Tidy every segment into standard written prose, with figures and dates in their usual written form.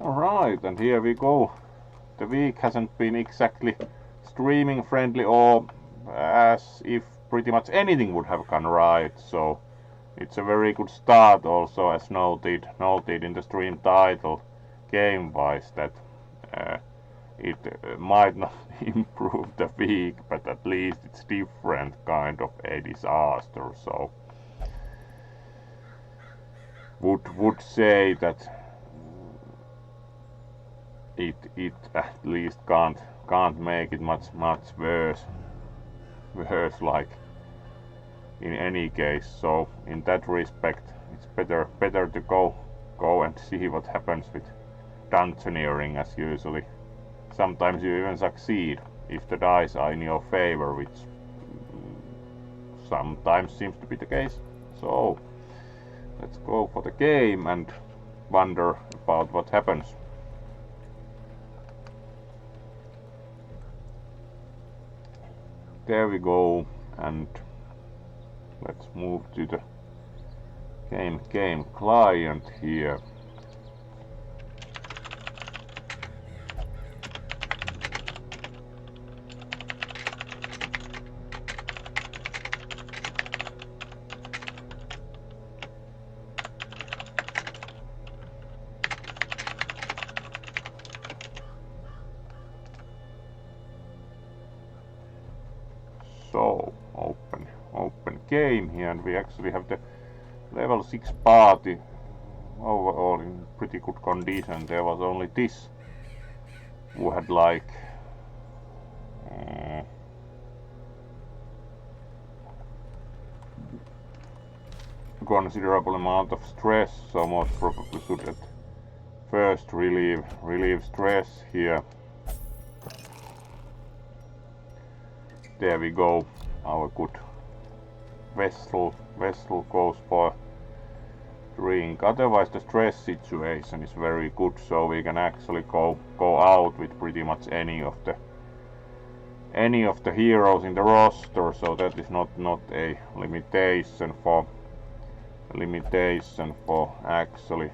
Alright, and here we go. The week hasn't been exactly streaming friendly, or as if pretty much anything would have gone right, so it's a very good start also, as noted in the stream title, game-wise, that it might not improve the week, but at least it's different kind of a disaster, so would say that it at least can't make it much worse like in any case. So in that respect, it's better to go and see what happens with dungeoneering, as usually sometimes you even succeed if the dice are in your favor, which sometimes seems to be the case. So let's go for the game and wonder about what happens. There we go, and let's move to the game client here. So open game here, and we actually have the level 6 party overall in pretty good condition. There was only this who had like considerable amount of stress, so most probably should at first relieve stress here. There we go, our good vessel goes for drink. Otherwise the stress situation is very good, so we can actually go out with pretty much any of the heroes in the roster, so that is not a limitation for actually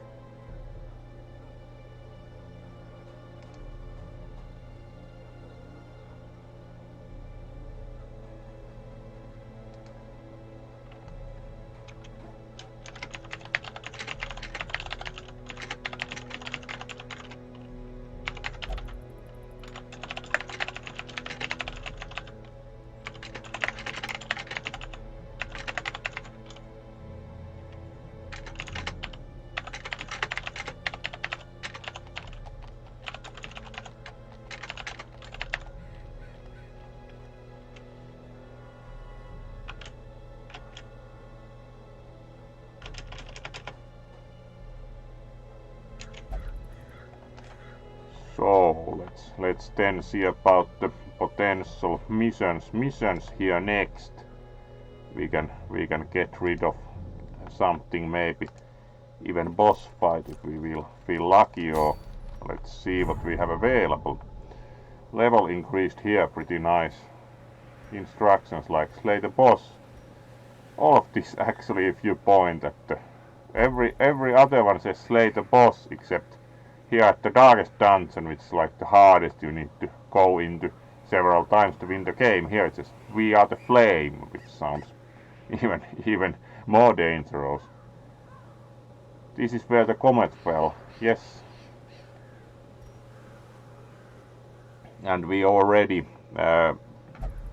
so let's then see about the potential missions here next. We can get rid of something, maybe even boss fight if we will feel lucky, or let's see what we have available. Level increased here, pretty nice. Instructions like slay the boss. All of this actually, if you point at the every other one says slay the boss, except here at the Darkest Dungeon, which is like the hardest, you need to go into several times to win the game. Here it says we are the flame, which sounds even more dangerous. This is where the comet fell, yes. And we already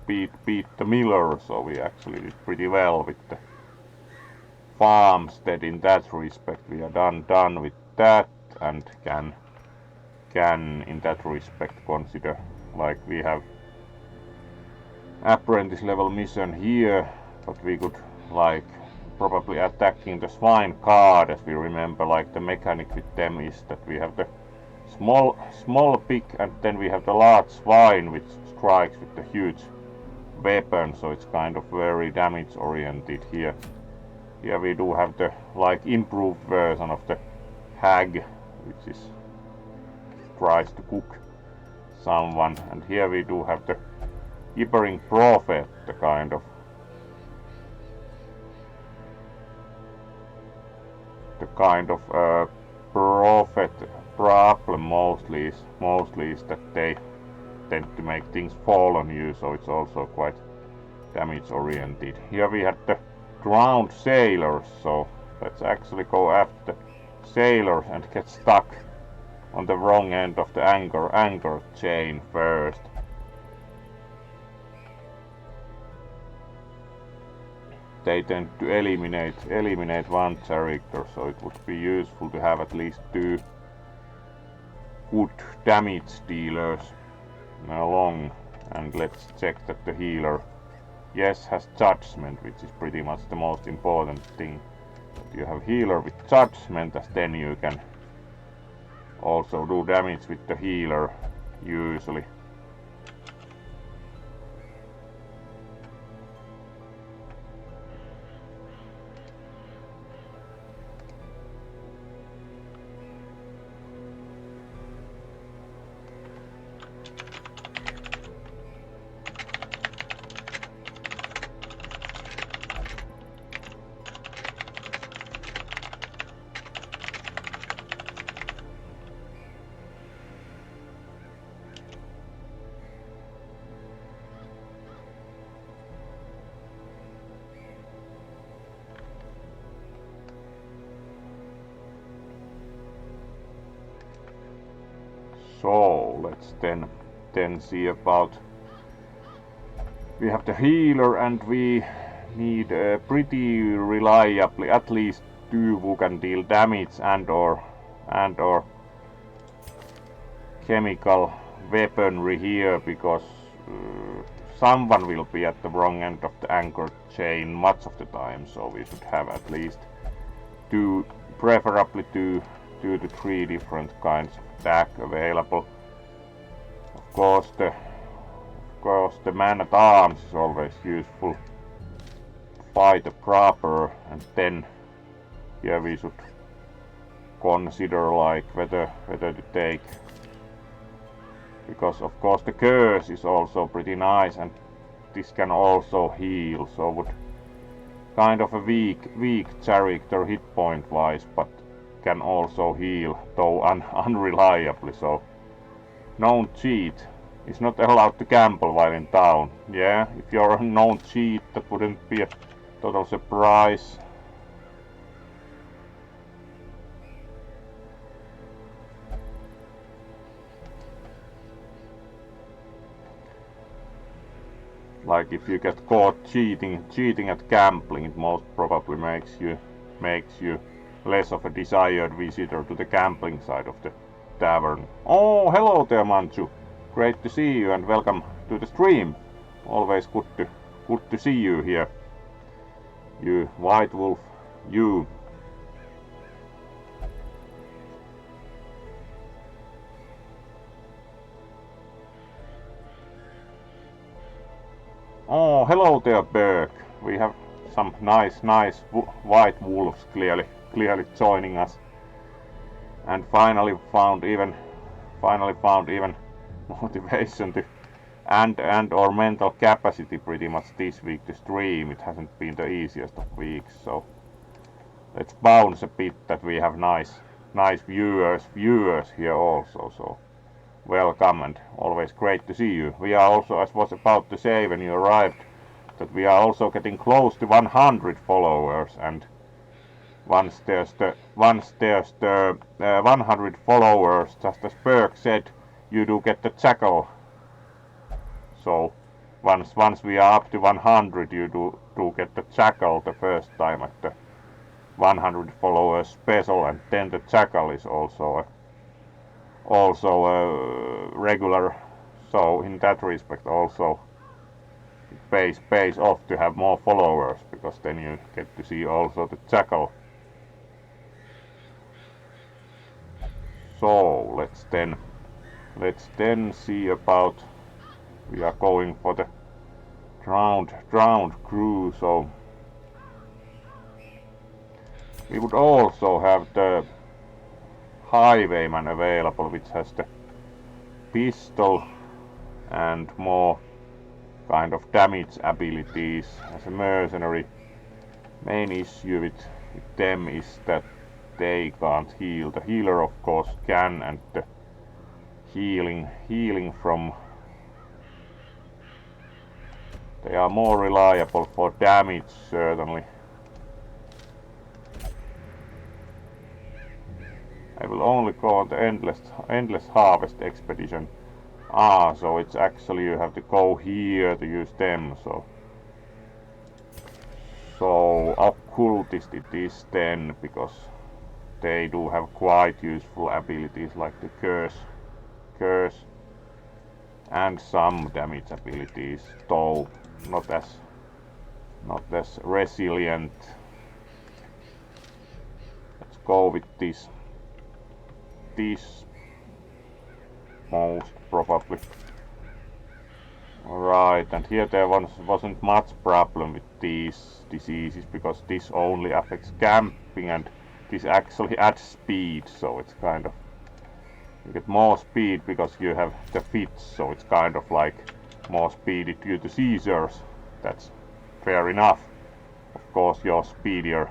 beat the miller, so we actually did pretty well with the farmstead in that respect. We are done with that, and can in that respect consider, like, we have apprentice level mission here, but we could like probably attacking the swine card, as we remember, like the mechanic with them is that we have the small pig, and then we have the large swine which strikes with the huge weapon, so it's kind of very damage oriented here. Here we do have the like improved version of the hag, which is tries to cook someone, and here we do have the gibbering prophet, the kind of prophet problem mostly is that they tend to make things fall on you, so it's also quite damage oriented. Here we had the drowned sailors, so let's actually go after the sailors and get stuck on the wrong end of the anchor chain first. They tend to eliminate one character, so it would be useful to have at least 2 good damage dealers along. And let's check that the healer, yes, has judgment, which is pretty much the most important thing. But you have healer with judgment, as then you can also do damage with the healer usually. So let's then see about. We have the healer, and we need pretty reliably at least 2 who can deal damage and or chemical weaponry here, because someone will be at the wrong end of the anchor chain much of the time. So we should have at least 2, preferably 2 to 3 different kinds of attack available. Of course the man at arms is always useful. Fight a proper, and then here we should consider like whether to take, because of course the curse is also pretty nice, and this can also heal, so would kind of a weak character hit point wise, but can also heal, though unreliably. So known cheat is not allowed to gamble while in town. Yeah, if you're a known cheat, that wouldn't be a total surprise. Like if you get caught cheating at gambling, it most probably makes you less of a desired visitor to the gambling side of the tavern. Oh, hello there, Manchu. Great to see you, and welcome to the stream. Always good to see you here. You White Wolf, you. Oh, hello there, Berg. We have some nice white wolves clearly joining us, and finally found even motivation to and or mental capacity pretty much this week to stream. It hasn't been the easiest of weeks, so let's bounce a bit that we have nice viewers here also. So welcome, and always great to see you. We are also, as was about to say when you arrived, that we are also getting close to 100 followers, and once there's the 100 followers, just as Berg said, you do get the jackal. So once we are up to 100, you do get the jackal the first time at the 100 followers special, and then the jackal is also regular. So in that respect also it pays off to have more followers, because then you get to see also the jackal. So let's then see about. We are going for the drowned crew, so we would also have the highwayman available, which has the pistol and more kind of damage abilities as a mercenary. Main issue with them is that they can't heal. The healer of course can, and the healing from... They are more reliable for damage, certainly. I will only go on the endless harvest expedition. Ah, so it's actually you have to go here to use them, so occultist it is then, because they do have quite useful abilities like the curse and some damage abilities, though not as resilient. Let's go with this most probably. Right, and here there wasn't much problem with these diseases, because this only affects camping and this actually adds speed, so it's kind of, you get more speed because you have the fits, so it's kind of like more speedy due to seizures. That's fair enough. Of course you're speedier,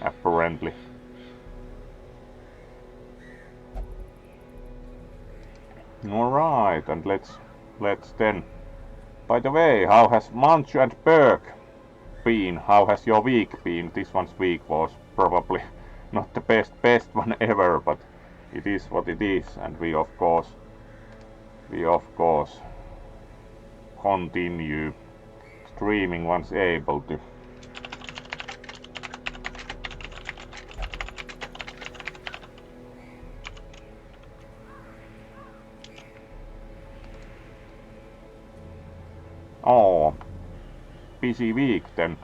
apparently. Alright, and let's then... By the way, how has Manchu and Berg been? How has your week been? This one's week was probably not the best one ever, but it is what it is, and we of course continue streaming once able to. Oh, busy week then.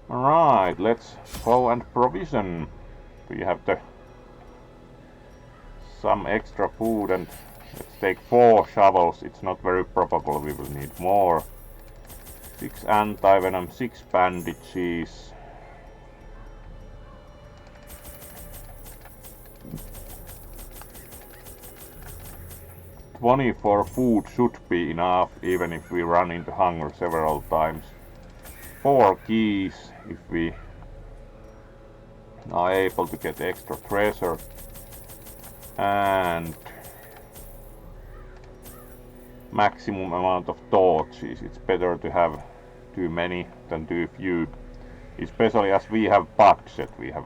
Alright, let's go and provision. We have some extra food, and let's take 4 shovels. It's not very probable we will need more. 6 anti-venom, 6 bandages. For food should be enough, even if we run into hunger several times. 4 keys if we are able to get extra treasure, and maximum amount of torches. It's better to have too many than too few, especially as we have budget. We have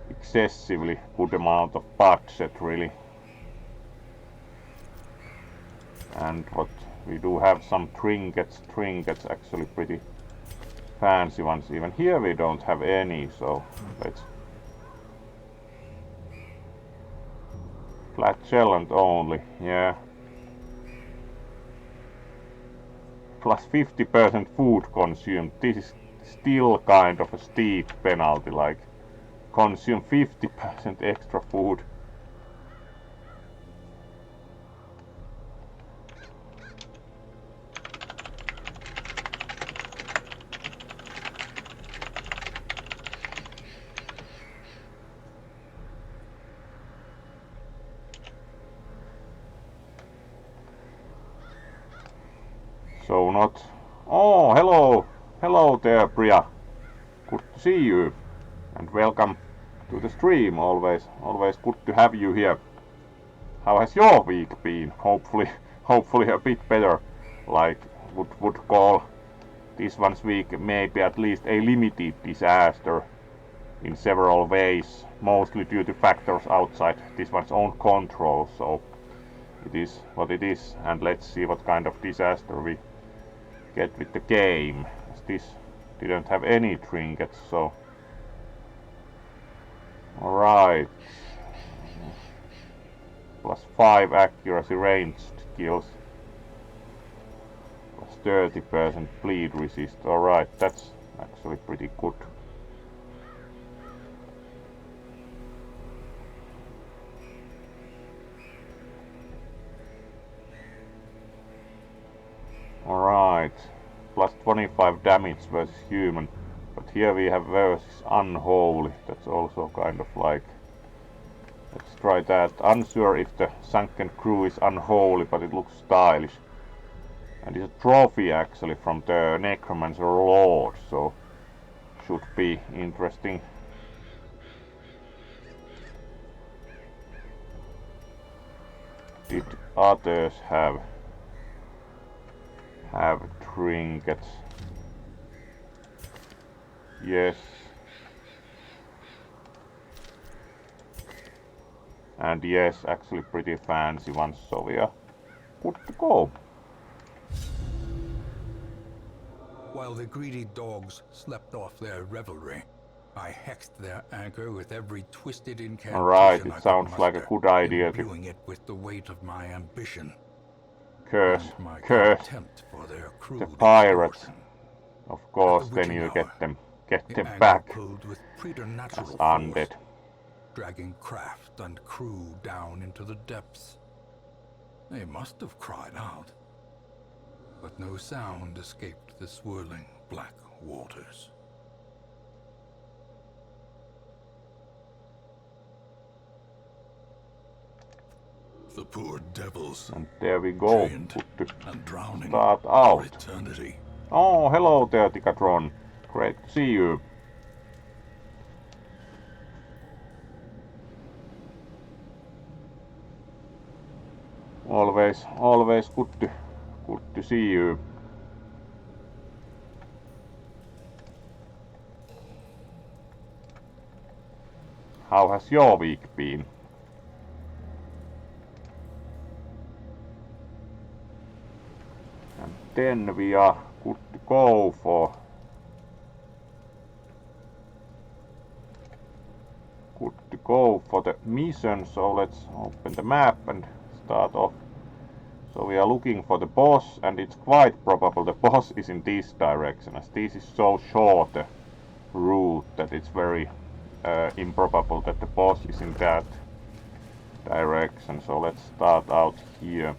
excessively good amount of budget, really. And what we do have some trinkets actually pretty fancy ones. Even here we don't have any, so let's flagellant only, yeah. Plus 50% food consumed. This is still kind of a steep penalty, like consume 50% extra food. So not... Oh, hello there, Priya. Good to see you, and welcome to the stream. Always good to have you here. How has your week been? Hopefully a bit better. Like would call this one's week maybe at least a limited disaster in several ways, mostly due to factors outside this one's own control. So it is what it is, and let's see what kind of disaster we get with the game, as this didn't have any trinkets, so... Alright. Plus 5 accuracy ranged kills. Plus 30% bleed resist. Alright, that's actually pretty good. Alright, plus 25 damage versus human, but here we have versus unholy. That's also kind of like, let's try that. Unsure if the sunken crew is unholy, but it looks stylish, and it's a trophy actually from the necromancer lord, so should be interesting. Did others have trinkets? Yes. And yes, actually pretty fancy ones, so we are good to go. While the greedy dogs slept off their revelry, I hexed their anchor with every twisted incantation. Alright, it sounds like a good idea to imbuing it with the weight of my ambition. curse For their the pirates. extortion. Of course, the then witching you hour, get them The back pulled with preternatural as force, undead. dragging craft and crew down into the depths. They must have cried out, but no sound escaped the swirling black waters. The poor devils. And there we go. Chained Good to and drowning start for out. eternity. Oh, hello there, Ticatron. Great to see you. Always good to see you. How has your week been? And then we are good to go for the mission. So let's open the map and start off. So we are looking for the boss, and it's quite probable the boss is in this direction, as this is so short a route that it's very improbable that the boss is in that direction. So let's start out here.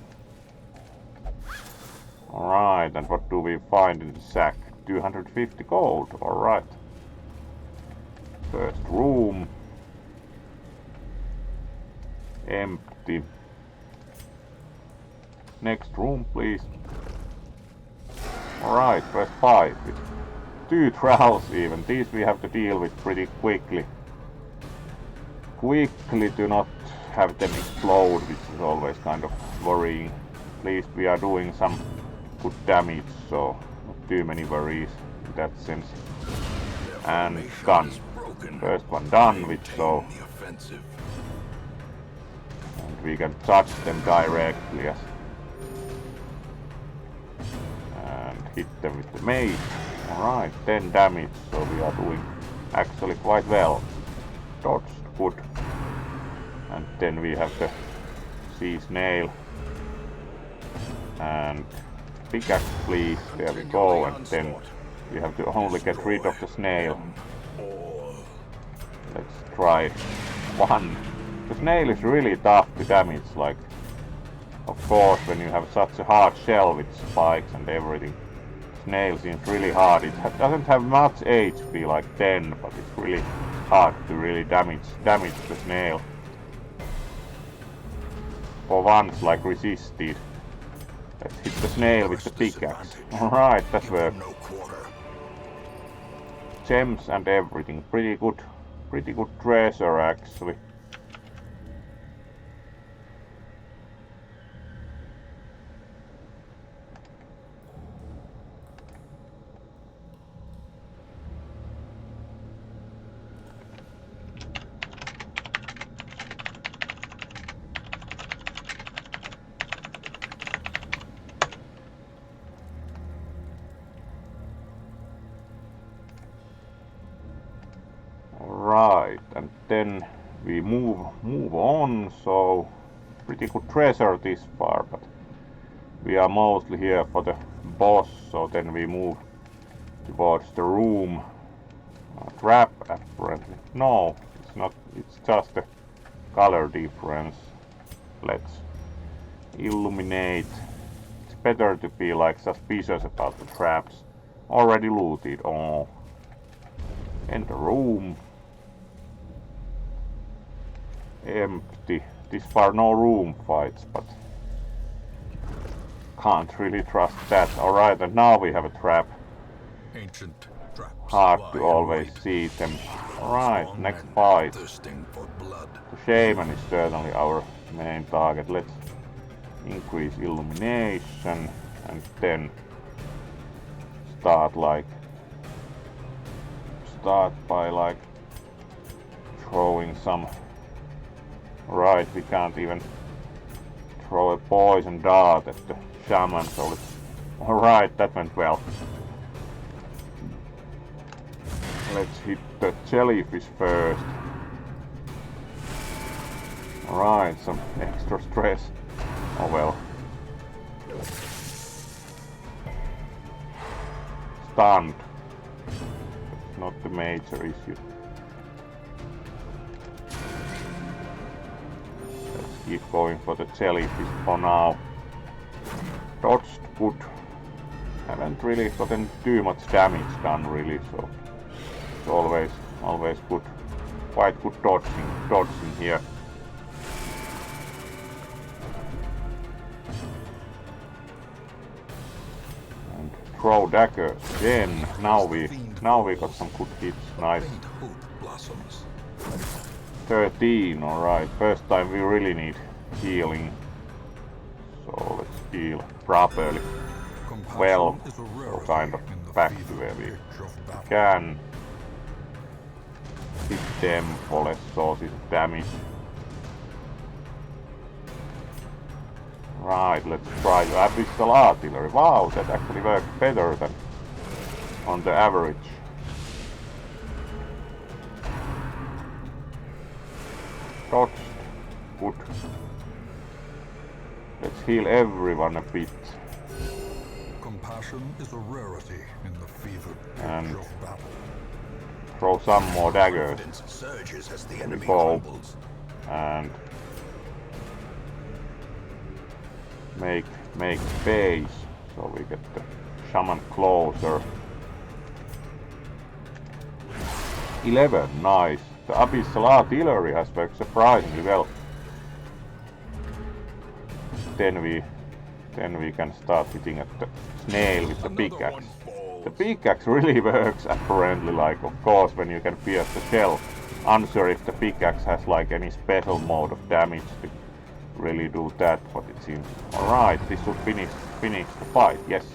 Alright, and what do we find in the sack? 250 gold, alright. First room. Empty. Next room, please. Alright, press 5. With 2 trowels even. These we have to deal with pretty quickly. Quickly to not have them explode, which is always kind of worrying. At least we are doing some good damage, so not too many worries in that sense. And done. First one done with, so... And we can touch them directly as hit them with the mace. Alright, 10 damage, so we are doing actually quite well. Dodged, good. And then we have the sea snail. And pickaxe, please. There we go. And then we have to only get rid of the snail. Let's try one. The snail is really tough to damage, like, of course, when you have such a hard shell with spikes and everything. Snail seems really hard. It doesn't have much HP, like 10, but it's really hard to really damage the snail. For once, like, resisted. Let's hit the snail with the pickaxe. Alright, that worked. Gems and everything. Pretty good treasure, actually. Right, and then we move on, so pretty good treasure this far, but we are mostly here for the boss, so then we move towards the room. Trap, apparently. No, it's not, it's just a color difference. Let's illuminate. It's better to be like suspicious about the traps. Already looted, oh. Enter room. Empty. This far no room fights, but can't really trust that. Alright, and now we have a trap. Ancient traps. hard to always see them. Alright, next fight. The shaman is certainly our main target. Let's increase illumination and then start by like throwing some. Right, we can't even throw a poison dart at the shaman, so let's. Alright, that went well. Let's hit the jellyfish first. Alright, some extra stress. Oh well. Stunned. Not the major issue. Let's keep going for the jellyfish for now. Dodged good. Haven't really gotten too much damage done really, so it's always good. Quite good dodging here. And throw daggers again. Now we got some good hits. Nice. 13, alright. First time we really need healing. So let's heal properly. Well, so kind of back to where we can. Hit them for less sources of damage. Right, let's try the abyssal artillery. Wow, that actually works better than on the average. Dodged. Good. Let's heal everyone a bit. Compassion is a rarity in the fevered And edge of battle. throw some more daggers. Surges as the enemy Go crumbles. and make space so we get the shaman closer. 11, nice. The abyssal artillery has worked surprisingly well. Then we can start hitting at the snail with the pickaxe. The pickaxe really works apparently, like of course when you can pierce the shell. Unsure if the pickaxe has like any special mode of damage to really do that, but it seems. Alright, this should finish the fight, yes.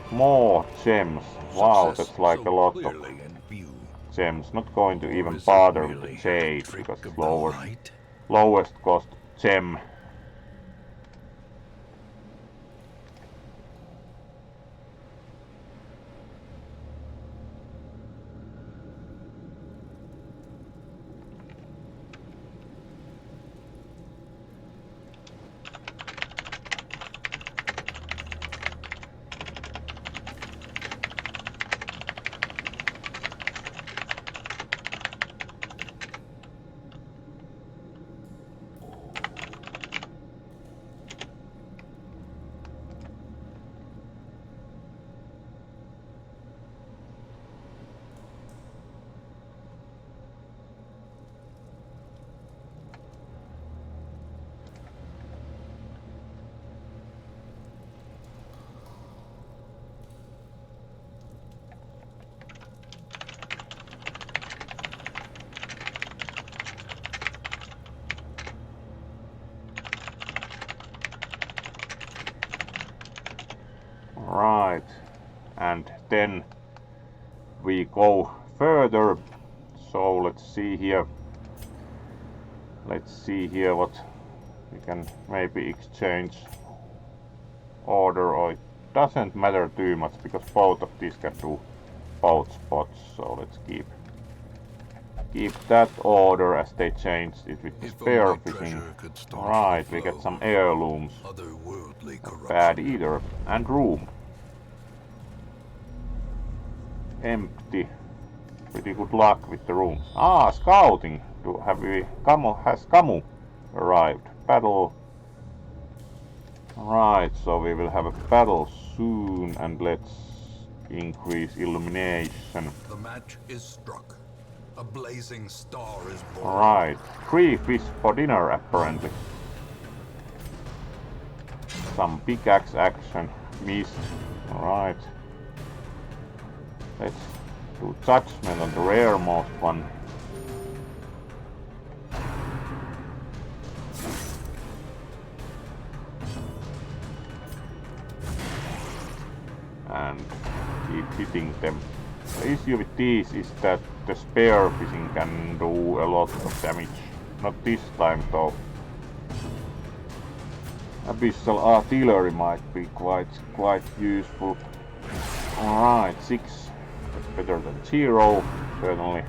More gems. Wow, that's like a lot of gems. Not going to even bother with the jade because it's lowest cost gem. Right, and then we go further. So let's see here what we can maybe exchange order, or it doesn't matter too much because both of these can do both spots. So let's keep that order as they changed it with the spear fishing. Right, we get some heirlooms. Not bad either. And room. Empty. Pretty good luck with the rooms. Ah, scouting. Has Camu arrived? Battle. Right, so we will have a battle soon, and let's increase illumination. The match is struck. A blazing star is born. Alright, 3 fish for dinner apparently. Some pickaxe action missed. Alright. Let's do judgment on the rarest one. And keep hitting them. The issue with these is that the spear fishing can do a lot of damage. Not this time though. Abyssal artillery might be quite useful. Alright, 6. That's better than 0, certainly.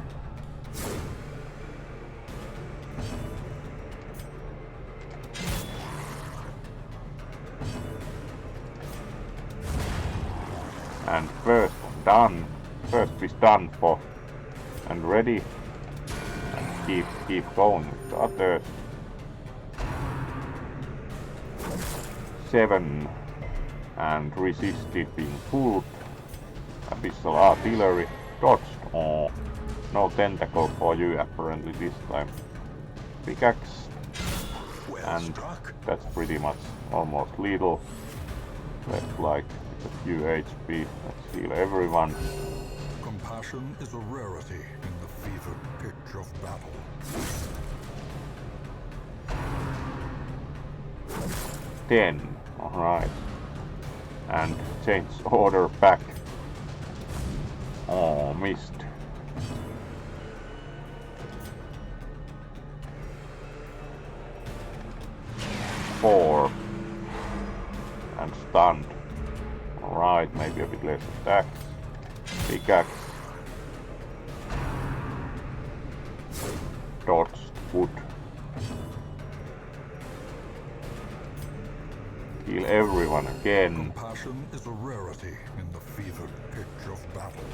And first done. First is done for and ready. And keep going with the others. 7 and resisted being pulled. Abyssal artillery dodged. Oh, no tentacle for you apparently this time. Pickaxe. And that's pretty much almost lethal. Left like a few HP. Let's heal everyone. Compassion is a rarity in the fevered pitch of battle. 10. Alright. And change order back. Oh, missed. 4. And stunned. Alright, maybe a bit less attacks. Pickaxe. Dodged. Wood. Kill everyone again. Compassion is a rarity in the fevered pitch of battle.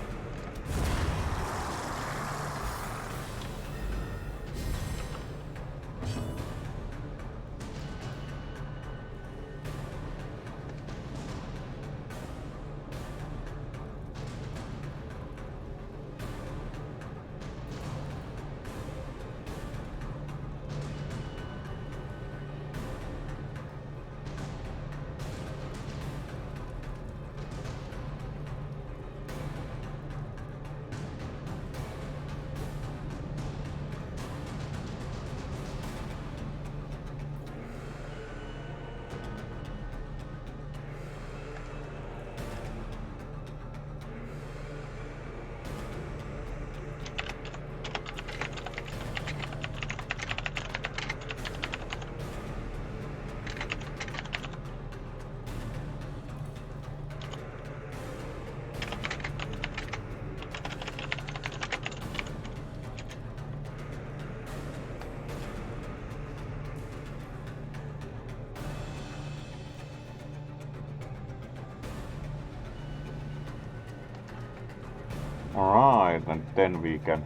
Alright, and then we can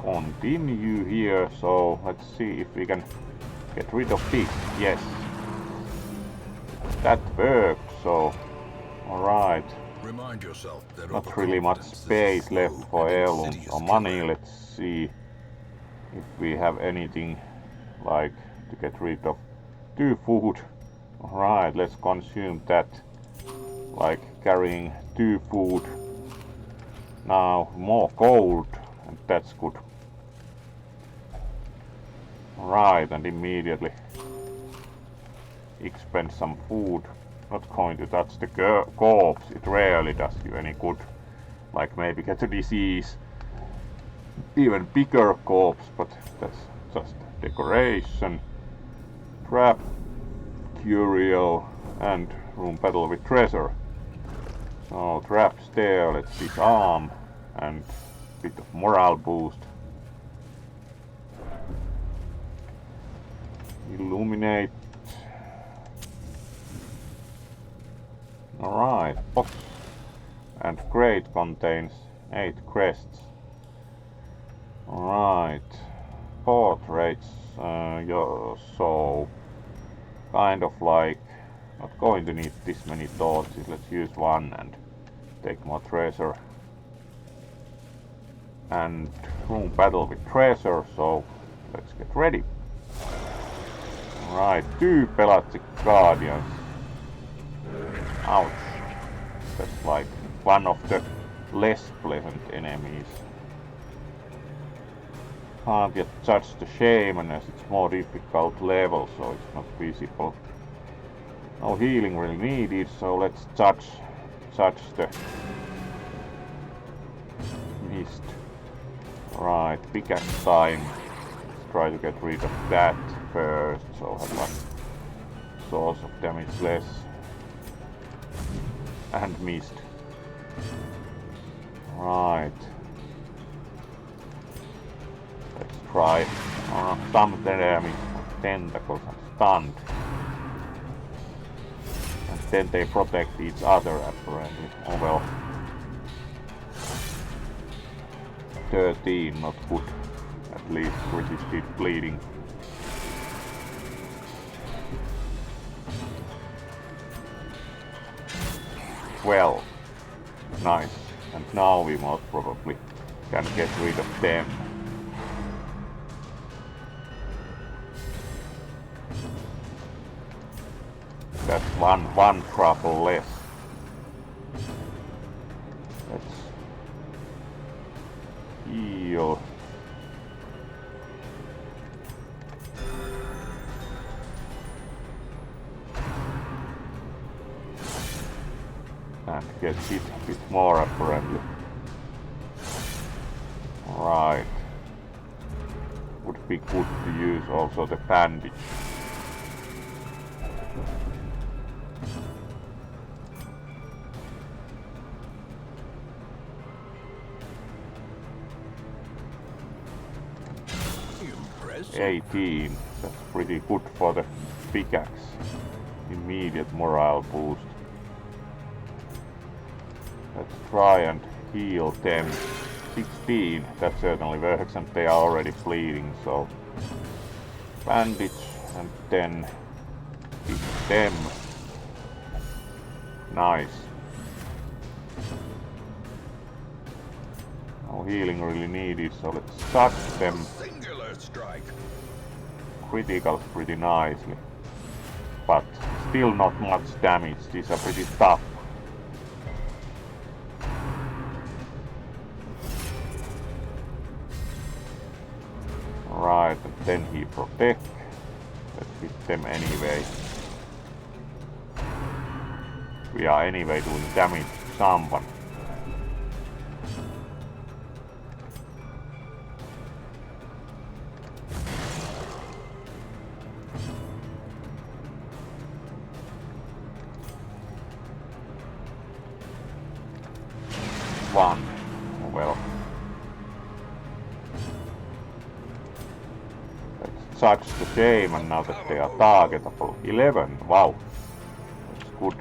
continue here. So let's see if we can get rid of this. Yes. That worked, so alright. Remind yourself that not really much space left for heirlooms or money. Let's see if we have anything like to get rid of. 2 food. Alright, let's consume that. Like carrying 2 food. Now more gold, and that's good. Right, and immediately expend some food. Not going to touch the corpse, it rarely does you any good. Like maybe get a disease. Even bigger corpse, but that's just decoration. Trap, curio, and room battle with treasure. So traps there, let's disarm, and a bit of morale boost. Illuminate. Alright, box and crate contains 8 crests. Alright, portraits, so kind of like not going to need this many torches. Let's use 1 and take more treasure. And room battle with treasure, so let's get ready. Alright, 2 Pelagic Guardians. Ouch. That's like one of the less pleasant enemies. Can't yet judge the shaman as it's more difficult level, so it's not visible. No healing really needed, so let's judge the mist. Right, pickaxe time. Let's try to get rid of that first, so have a source of damage less. And missed. Right. Let's try some damage, tentacles and stunned. And then they protect each other apparently. Oh well. 13, not good. At least resisted bleeding. Well, nice. And now we most probably can get rid of them. That's one trouble less. Let's heal. And get hit a bit more apparently. Right. Would be good to use also the bandage. Impressive. 18. That's pretty good for the pickaxe. Immediate morale boost. Let's try and heal them. 16. That certainly works, and they are already bleeding, so bandage and then hit them. Nice. No healing really needed, so let's touch them. Singular strike. Criticals pretty nicely, but still not much damage. These are pretty tough. Right, and then he protect. Let's hit them anyway. We are anyway doing damage to someone. One. Oh, well. Let's judge the shaman now that they are targetable. 11. Wow. That's good.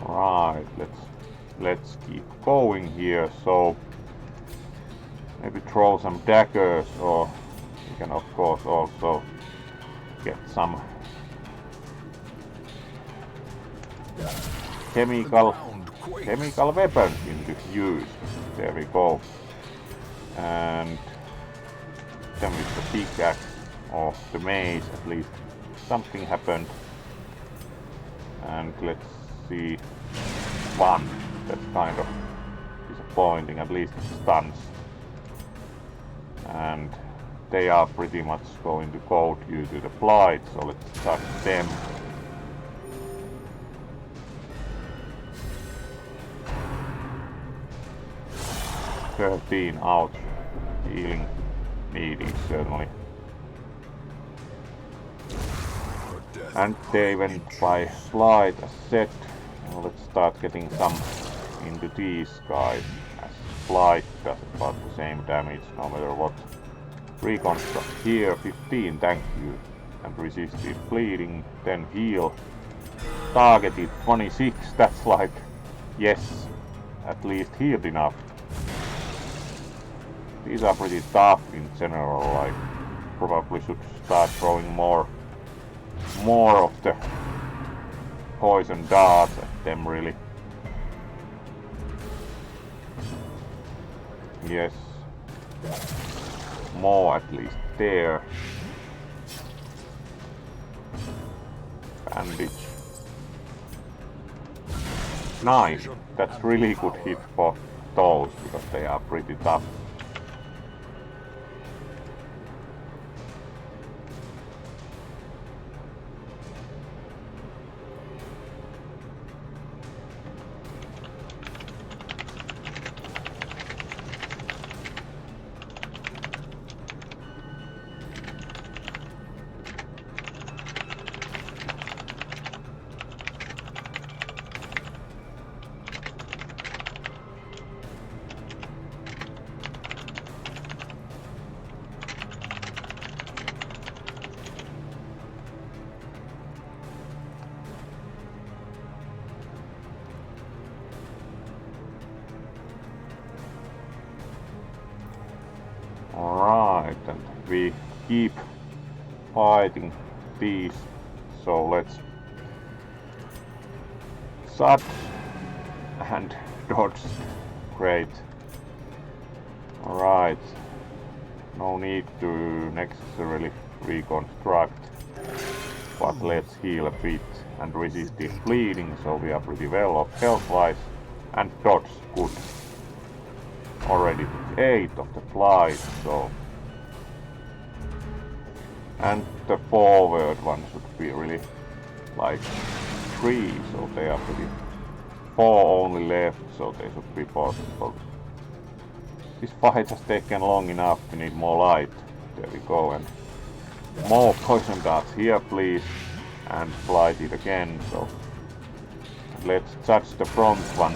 Right, let's keep going here. So maybe throw some daggers, or we can of course also get some chemical weapons into use. There we go. And then with the pickaxe or the mace, at least something happened. And let's see, 1. That's kind of disappointing. At least it stuns. And they are pretty much going to go due to the blight, so let's touch them. $13 out. Healing needed, certainly. And they went by blight as said. Now let's start getting some into these guys, as blight does about the same damage no matter what. Reconstruct here, 15, thank you. and resisted bleeding, then heal. Targeted 26, that's like, yes, at least healed enough. These are pretty tough in general, like, probably should start throwing more of the poison darts at them, really. Yes. More at least there. Bandage. Nice. That's really good hit for those because they are pretty tough. Alright, and we keep fighting these, so let's shut and dodge. Great. Alright, no need to necessarily reconstruct, but let's heal a bit and resist this bleeding, so we are pretty well off health-wise, and dodge, good. Already 8 of the flight, so. And the forward one should be really like 3, so they are pretty. 4 only left, so they should be possible. This fight has taken long enough to need more light. There we go, and more poison darts here, please. And flight it again, so. Let's judge the front one.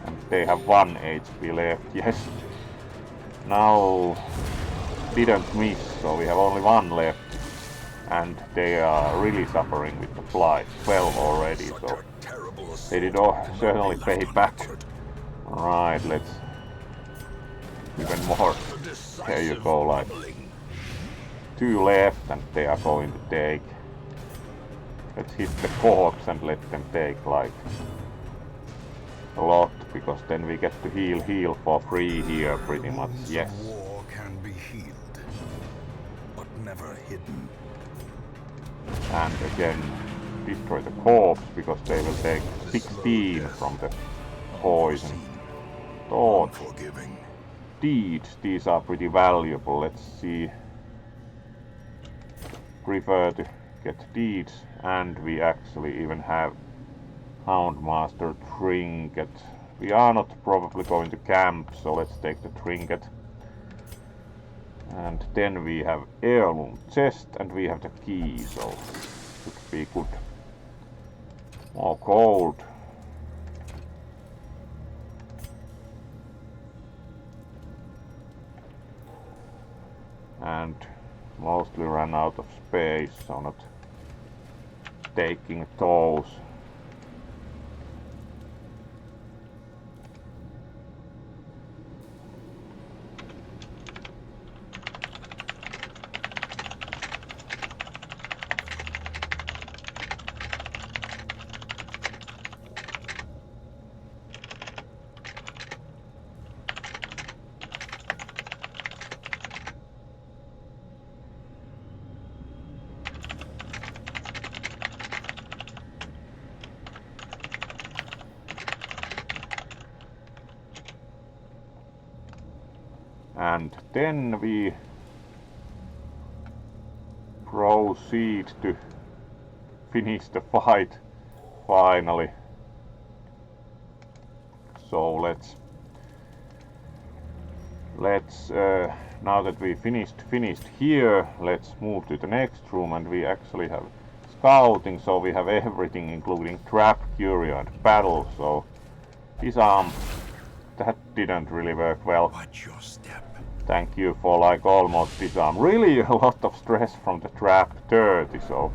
And they have 1 HP left, yes. Now didn't miss, so we have only 1 left. And they are really suffering with the fly. 12 already, so they did certainly pay back. Alright, let's even more. There you go, like 2 left and they are going to take. Let's hit the corpse and let them take like a lot, because then we get to heal for free here pretty much, yes. War can be healed, but never hidden. And again, destroy the corpse, because they will take 16 from the poison. Thought. Deeds, these are pretty valuable, let's see. Prefer to get deeds, and we actually even have Houndmaster trinket. We are not probably going to camp, so let's take the trinket. And then we have heirloom chest, and we have the key, so should be good. More gold. And mostly ran out of space, so not taking those. And then we proceed to finish the fight finally. So let's now that we finished here, let's move to the next room, and we actually have scouting, so we have everything including trap, curio and battle, so disarm. That didn't really work well. Watch your step. Thank you for like almost disarm. Really a lot of stress from the trap 30, so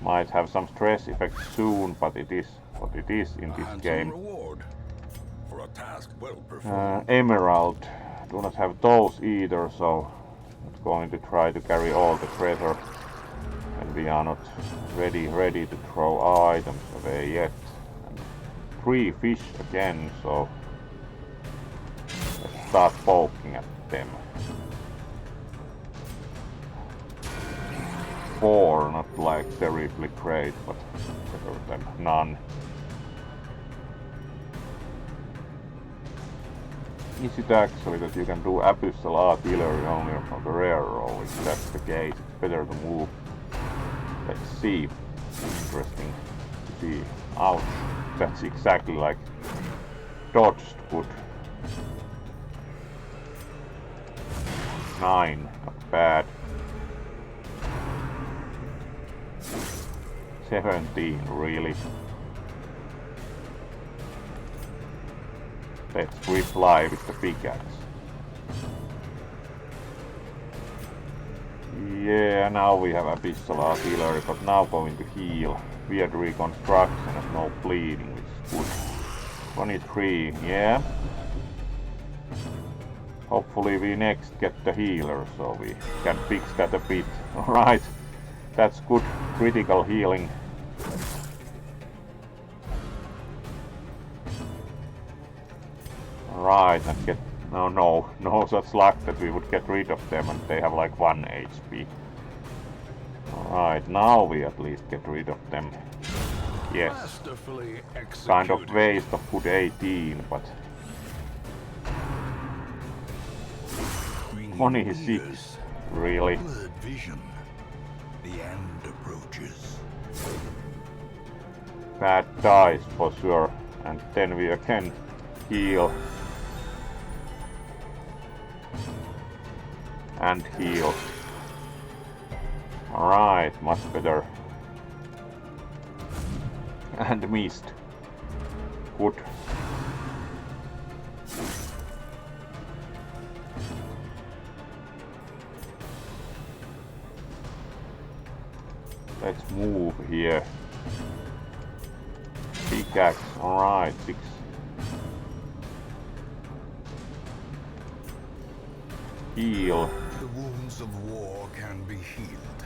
might have some stress effects soon, but it is what it is in this game. Reward for a task well performed. Emerald. Do not have those either, so not going to try to carry all the treasure. And we are not ready to throw items away yet. And 3 fish again, so let's start poking at them. 4, not like terribly great, but better than none. Is it actually that you can do abyssal artillery only from the rear roll? If that's the case, it's better to move. Let's see. Interesting to see. Ouch. That's exactly like dodged good. 9, not bad. 17, really. Let's reply with the pickaxe. Yeah, now we have abyssal artillery, but now going to heal. Weird reconstruction and no bleeding, which is good. 23, yeah. Hopefully we next get the healer, so we can fix that a bit. Alright, that's good critical healing. Right, and get... No such luck that we would get rid of them and they have like 1 HP. Alright, now we at least get rid of them. Yes. Kind of waste of good 18, but... 26, really? Vision. The end approaches. Bad dice for sure, and then we again heal. And heal. Alright, much better. And missed. Good. Let's move here. Pickaxe, alright, 6. Heal. The wounds of war can be healed,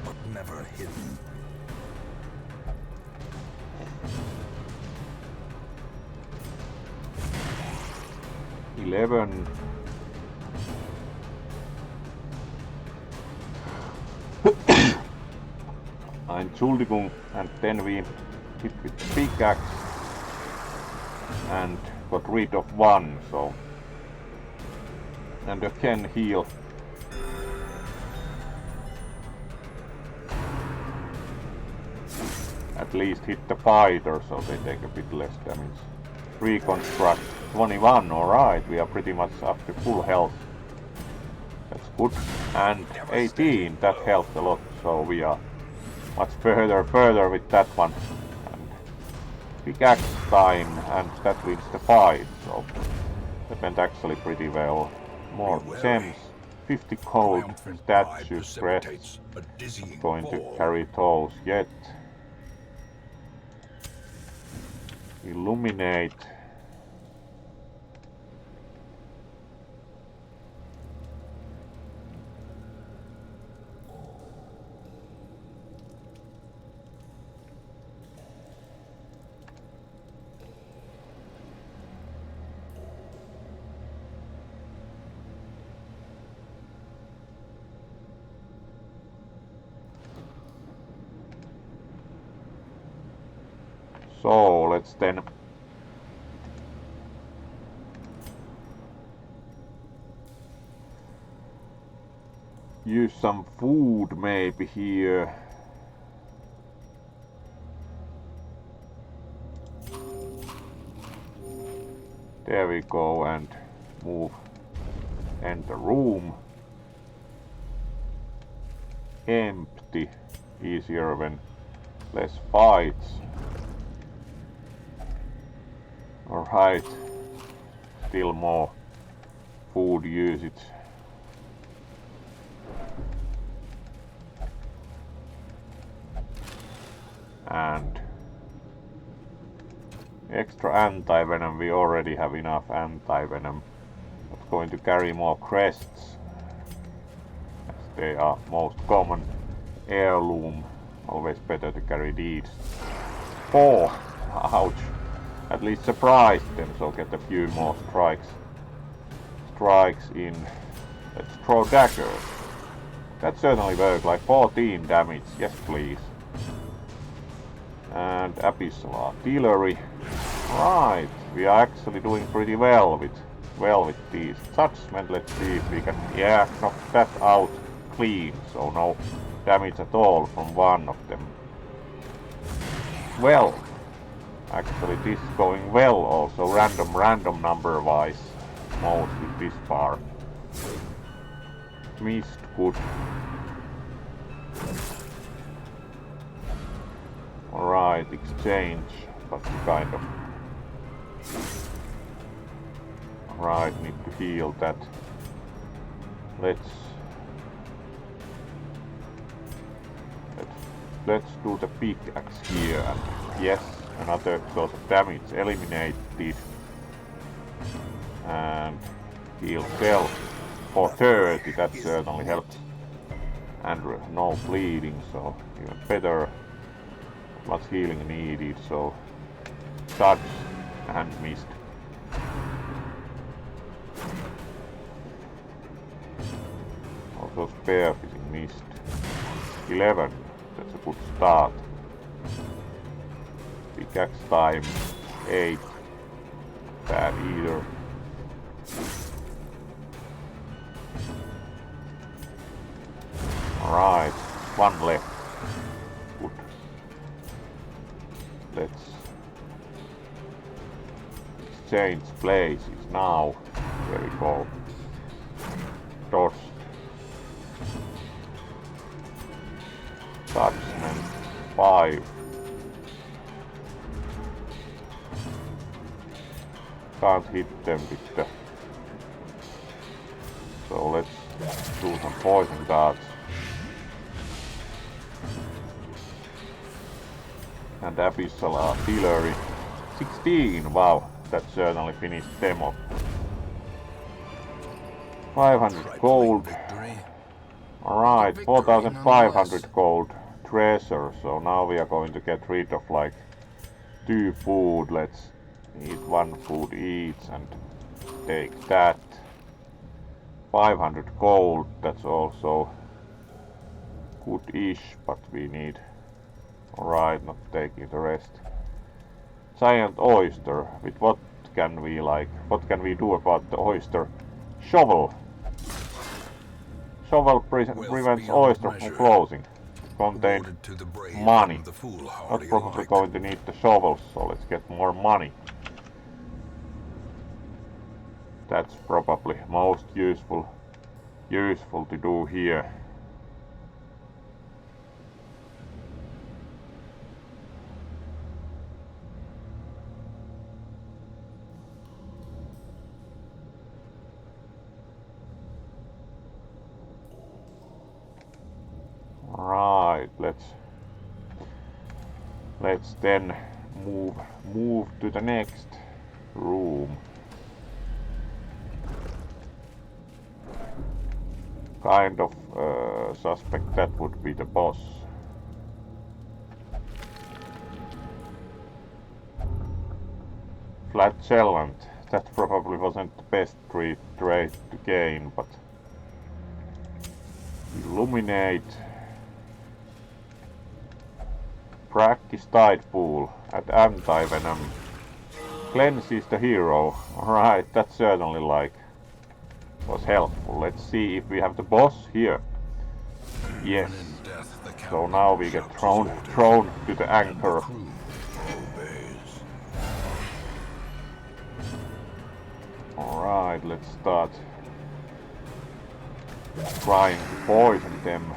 but never hidden. $11. Entschuldigung, and then we hit with the pickaxe and got rid of 1, so... And again heal. At least hit the fighter, so they take a bit less damage. Reconstruct 21, alright, we are pretty much up to full health. That's good. And 18, that helped a lot, so we are much further with that one. And pickaxe time, and that wins the fight, so that went actually pretty well. More gems, 50 gold, statue crests. Not going to carry those yet. Illuminate. So let's then use some food maybe here. There we go, and move, enter room. Empty, easier when less fights. Alright, still more food usage. And extra anti-venom, we already have enough anti-venom. Not going to carry more crests, as they are most common. Heirloom, always better to carry these. 4! Ouch! At least surprise them, so get a few more strikes in. Let's throw daggers. That certainly worked, like 14 damage, yes please. And abyssal artillery. Right, we are actually doing pretty well with these. Judgment, let's see if we can, yeah, knock that out clean, so no damage at all from one of them. Well, actually this is going well also, random number wise, mostly this far. Missed, good. Alright, exchange, but kind of. Right, need to heal that. Let's do the pickaxe here. And yes, another source of damage eliminated. And heal self for 30, that certainly helps. And no bleeding, so even better. Much healing needed, so touch and missed. Also spearfishing missed. 11, that's a good start. Pickaxe time 8, bad either. Alright, 1 left. Good. Let's exchange places now. There we go. Toss. Judgment 5. Can't hit them with the... So let's do some poison darts. And abyssal artillery. 16, wow, that certainly finished them off. 500 gold. Alright, 4,500 gold treasure, so now we are going to get rid of like 2 food. Let's eat 1 food each and take that. 500 gold, that's also good-ish, but we need... Alright, not taking the rest. Giant oyster, with what can we do about the oyster? Shovel. Shovel prevents oyster from closing. Contains money. Not probably going to need the shovels, so let's get more money. That's probably most useful to do here. Right, let's then move to the next room. Kind of suspect that would be the boss. Flagellant, that probably wasn't the best trait to gain, but illuminate. Practice tide pool at anti-venom. Cleanses the hero. Alright, that certainly was helpful. Let's see if we have the boss here. Yes. So now we get thrown to the anchor. Alright, let's start trying to poison them.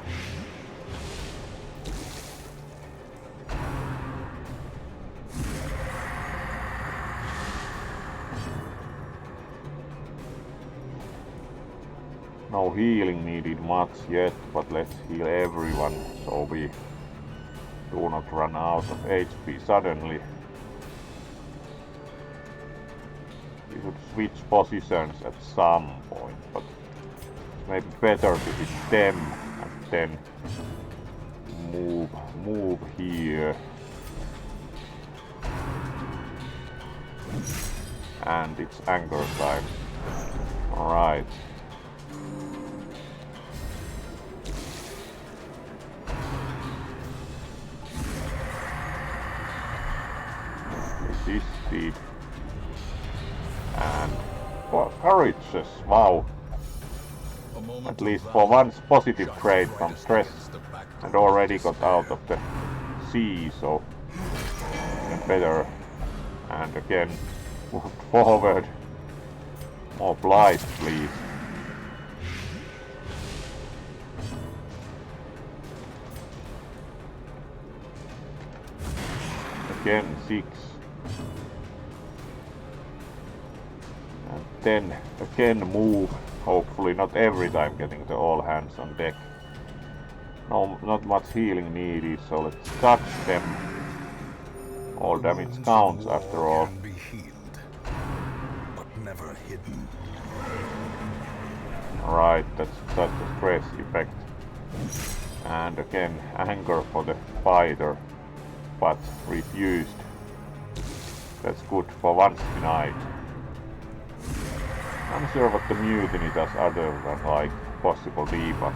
No healing needed much yet, but let's heal everyone so we do not run out of HP suddenly. We should switch positions at some point, but it's maybe better to hit them and then move here. And it's anger time. Alright. Resisted. And courageous, wow. At least for once positive trait from stress, and already got out of the sea, so even better. And again, moved forward. More blight, please. Again, 6. And then again move. Hopefully not every time getting the all hands on deck. No, not much healing needed, so let's touch them. All damage counts after all. Can be healed, but never hidden. Right, that's just a stress effect. And again, anger for the fighter, but refused. That's good for once denied. I'm sure what the mutiny does other than like possible debuff.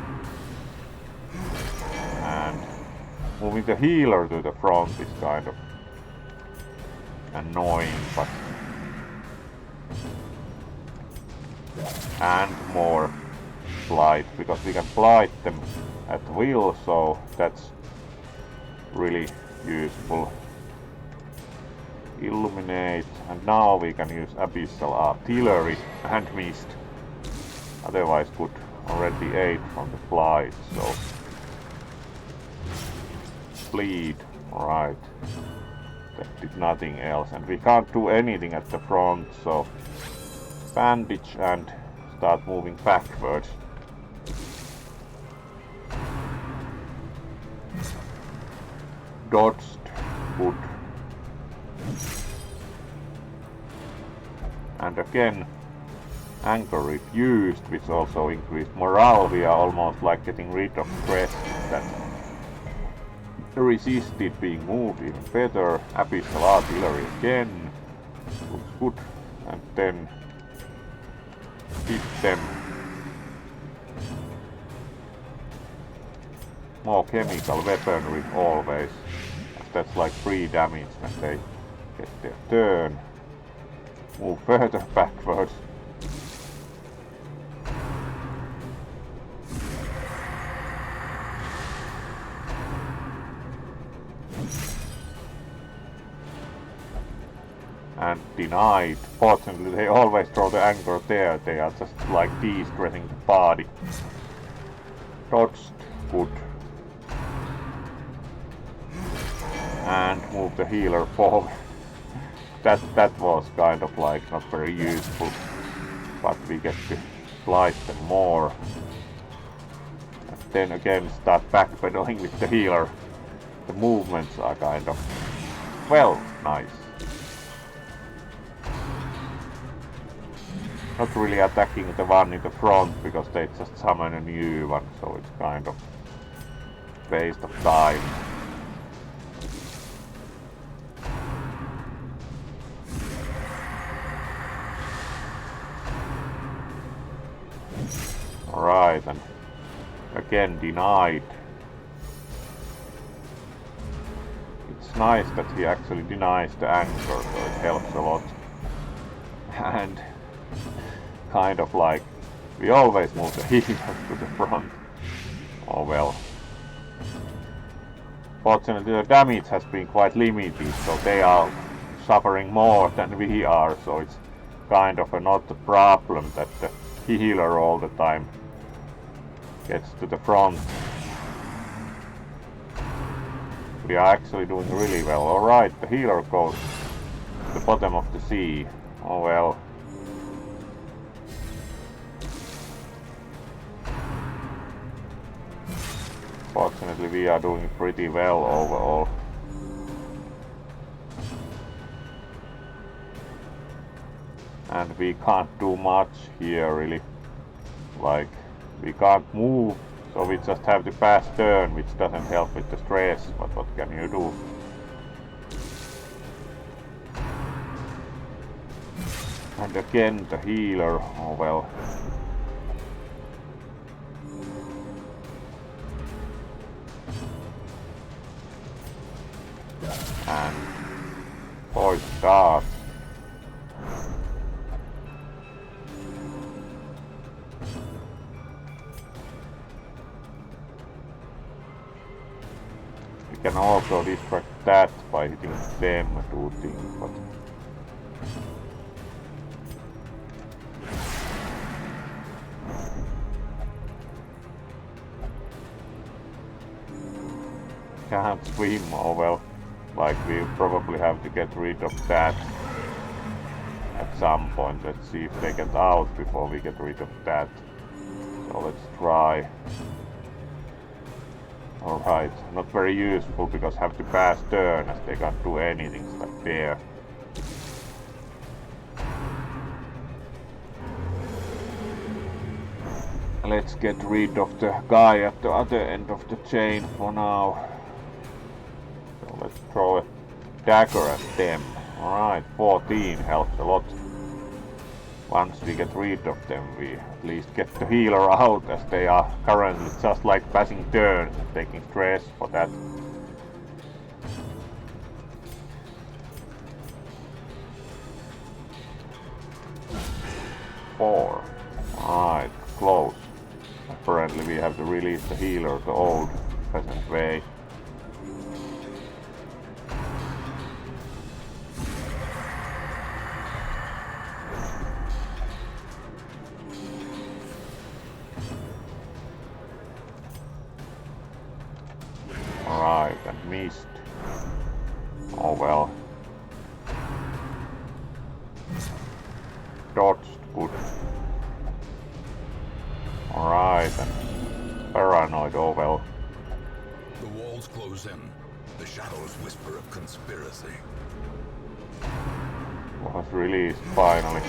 And moving the healer to the front is kind of annoying, but and more blight, because we can blight them at will, so that's really useful. Illuminate, and now we can use abyssal artillery and mist. Otherwise could already aid from the blight, so bleed, alright. That did nothing else, and we can't do anything at the front, so bandage and start moving backwards. Dodged, good. And again, anger refused, which also increased morale. We are almost like getting rid of stress. That resisted being moved even better. Abyssal artillery again. Looks good. And then hit them. More chemical weaponry always. That's like 3 damage when they get their turn. Move further backwards. And denied. Fortunately, they always throw the anger there. They are just like de-stressing the body. Dodged. Good. And move the healer forward. That was kind of like not very useful, but we get to blight them more. And then again start backpedaling with the healer. The movements are kind of, well, nice. Not really attacking the one in the front because they just summon a new one, so it's kind of waste of time. Alright, and again denied. It's nice that he actually denies the anger, so it helps a lot. And kind of like, we always move the healer to the front. Oh well. Fortunately the damage has been quite limited, so they are suffering more than we are, so it's kind of not a problem that the healer all the time gets to the front. We are actually doing really well. Alright, the healer goes to the bottom of the sea. Oh well. Fortunately, we are doing pretty well overall. And we can't do much here really. Like, we can't move, so we just have to pass turn, which doesn't help with the stress, but what can you do? And again the healer, oh well. And poison dart. We can also distract that by hitting them, two things, but can't swim, oh well. Like, we probably have to get rid of that at some point. Let's see if they get out before we get rid of that. So let's try. Alright, not very useful because have to pass turn as they can't do anything stuck there. Let's get rid of the guy at the other end of the chain for now. So let's throw a dagger at them. Alright, 14 helps a lot. Once we get rid of them, we at least get the healer out, as they are currently just like passing turns and taking stress for that. Four. Alright, close. Apparently we have to release the healer the old fashioned way. Alright, and missed. Oh well. Dodged, good. Alright, and paranoid, oh well. The walls close in. The shadows whisper of conspiracy. Was released finally.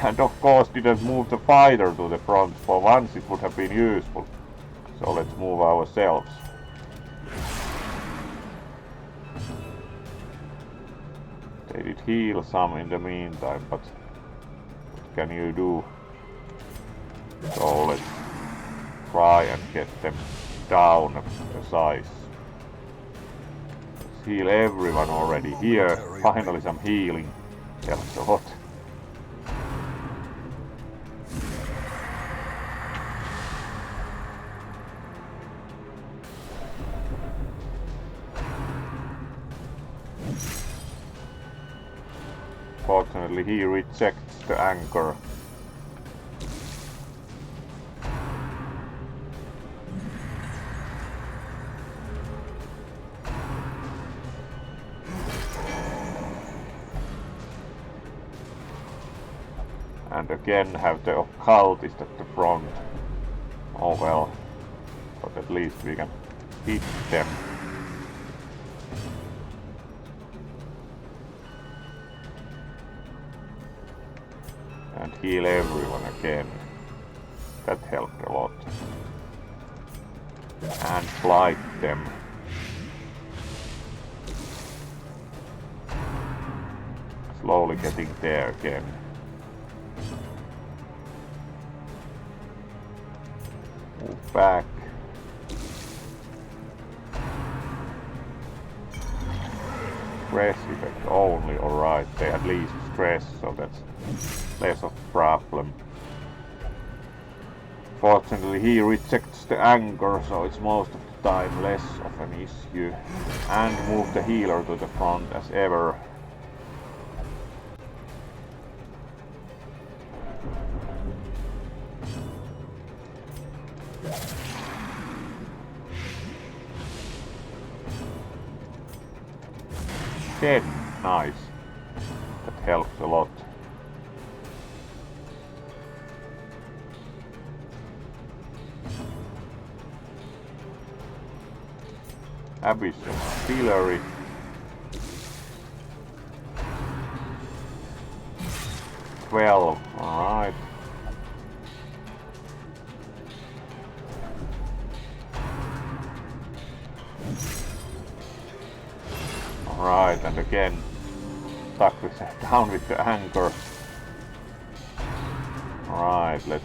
And of course didn't move the fighter to the front. For once it would have been useful. So let's move ourselves. They did heal some in the meantime, but what can you do? So let's try and get them down a size. Let's heal everyone already here. Finally some healing. Helps a lot. Fortunately, he rejects the anchor. And again have the occultist at the front. Oh well. But at least we can hit them. And heal everyone again. That helped a lot. And blight them. Slowly getting there again. Move back. Stress effect only, alright. They at least stress, so that's less of a problem. Fortunately, he rejects the anchor, so it's most of the time less of an issue. And move the healer to the front as ever. Dead. Nice. That helps a lot. Abyss of Artillery. Alright. Alright, and again stuck with down with the anchor. Alright, let's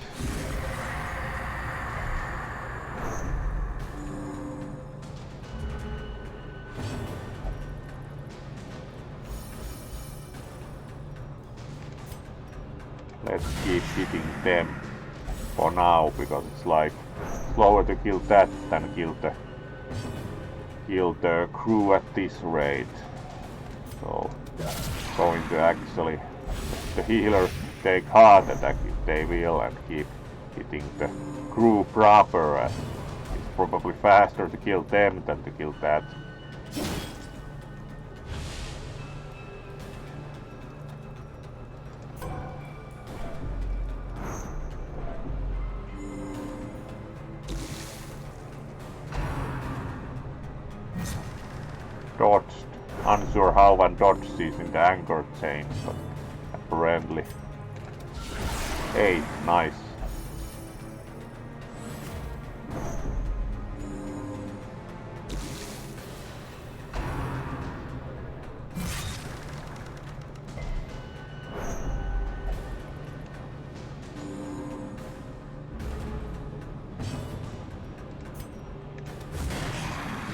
keep hitting them for now, because it's like slower to kill that than kill the crew at this rate. So going to actually the healers take heart attack if they will and keep hitting the crew proper, as it's probably faster to kill them than to kill that. Dodged. Unsure how one dodges in the anchor chain, but apparently 8, nice.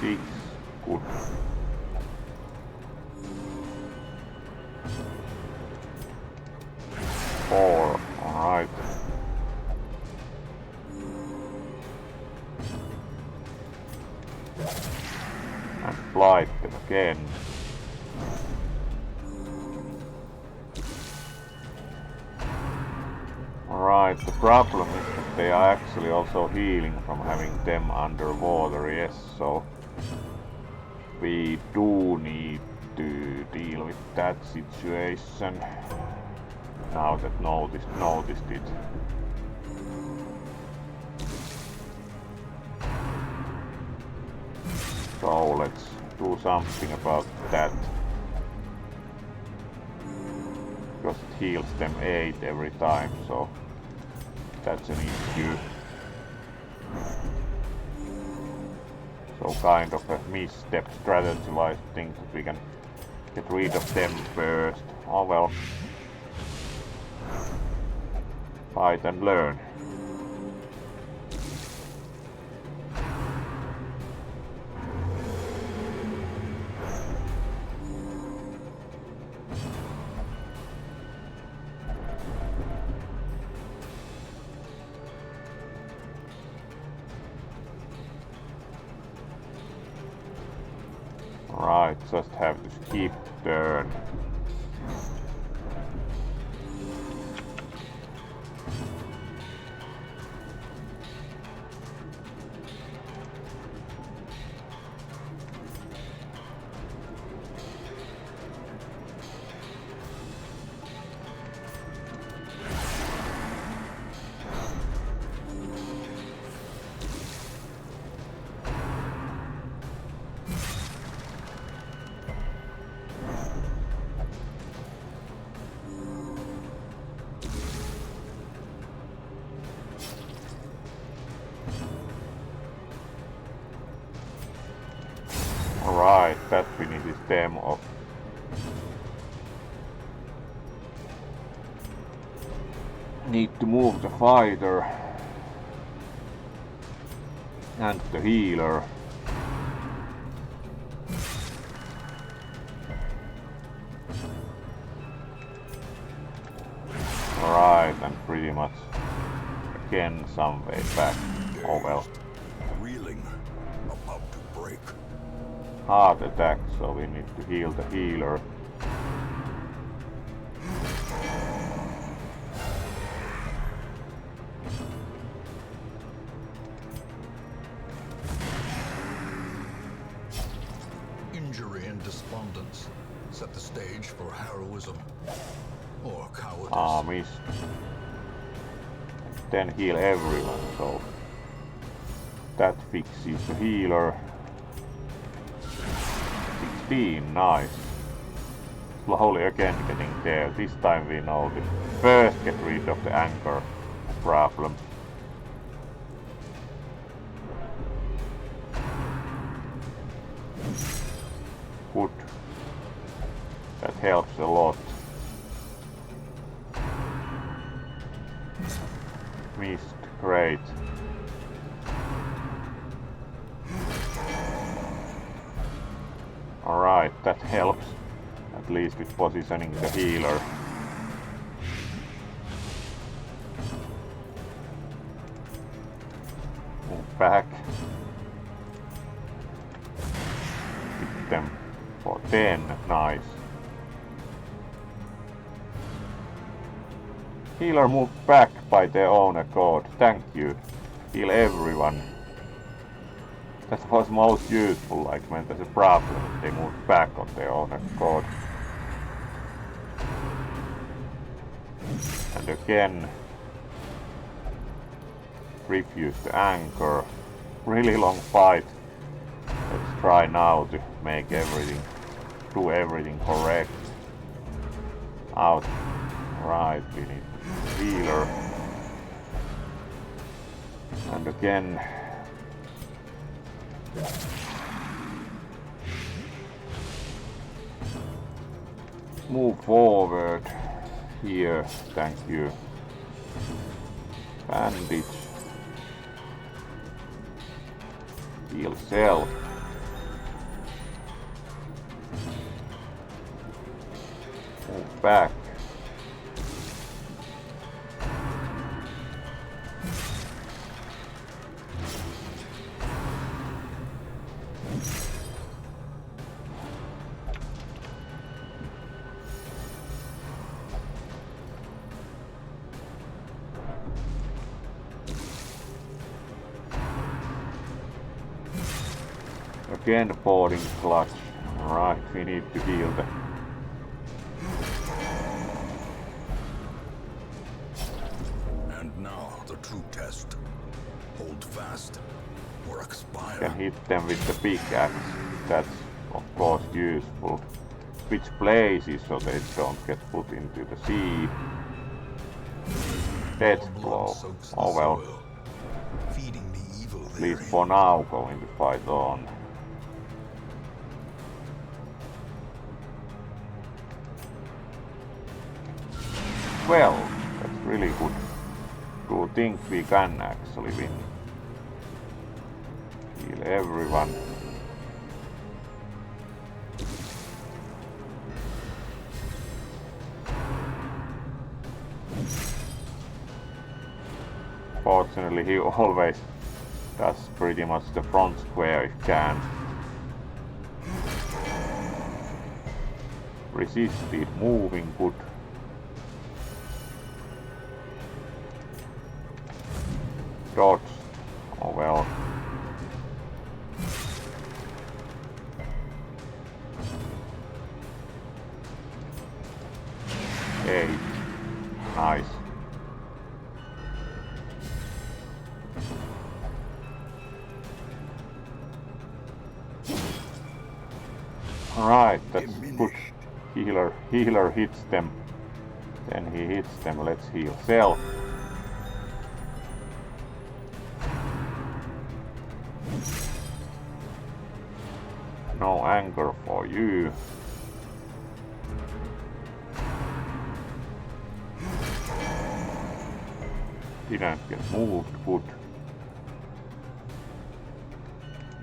Six, good. Alright. And blight them again. Alright, the problem is that they are actually also healing from having them underwater, yes, so we do need to deal with that situation. Now that noticed it. So let's do something about that. Because it heals them 8 every time, so that's an issue. So kind of a misstep strategy-wise, think that we can get rid of them first. Oh well. Fight and learn. Right, just have to skip turn. Alright, that finishes them off. Need to move the fighter and the healer. Alright, and pretty much again some way back. Oh well. Reeling, about to break. Heart attack, so we need to heal the healer. Injury and despondence set the stage for heroism or cowardice. Ah, missed. Then heal everyone, so that fixes the healer. 16, nice. Slowly again getting there. This time we know to first get rid of the anchor problem. Good. That helps a lot. Missed, great. Alright, that helps. At least with positioning the healer. Move back. Hit them for 10, nice. Healer moved back by their own accord, thank you. Heal everyone. That was most useful, like when there's a problem, they move back on their own accord. And again, refuse the anchor. Really long fight. Let's try now to make everything, do everything correct. Out. Right, we need healer. And again, move forward here, thank you. Bandage. Heal self. Move back. Again, boarding clutch. Alright, we need to heal the... And now the true test. Hold fast or expire. Can hit them with the pickaxe. That's of course useful. Switch places so they don't get put into the sea. Death blow. Oh well. Feeding the evil At least for now going to fight on. Well, that's really good. Do you think we can actually win? Heal everyone. Fortunately, he always does pretty much the front square if can. Resisted, moving, good. Dodge. Oh well. Hey. Nice. Alright, that's good. Healer hits them. Then he hits them. Let's heal self. No anger for you. Didn't get moved, good.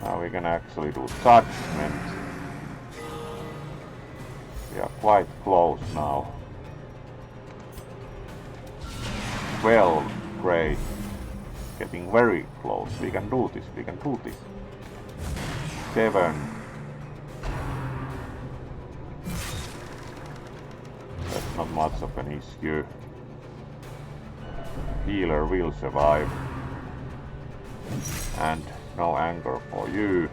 Now we can actually do judgment. We are quite close now. 12, great. Getting very close. We can do this, we can do this. 7. That's not much of an issue. Healer will survive. And no anger for you.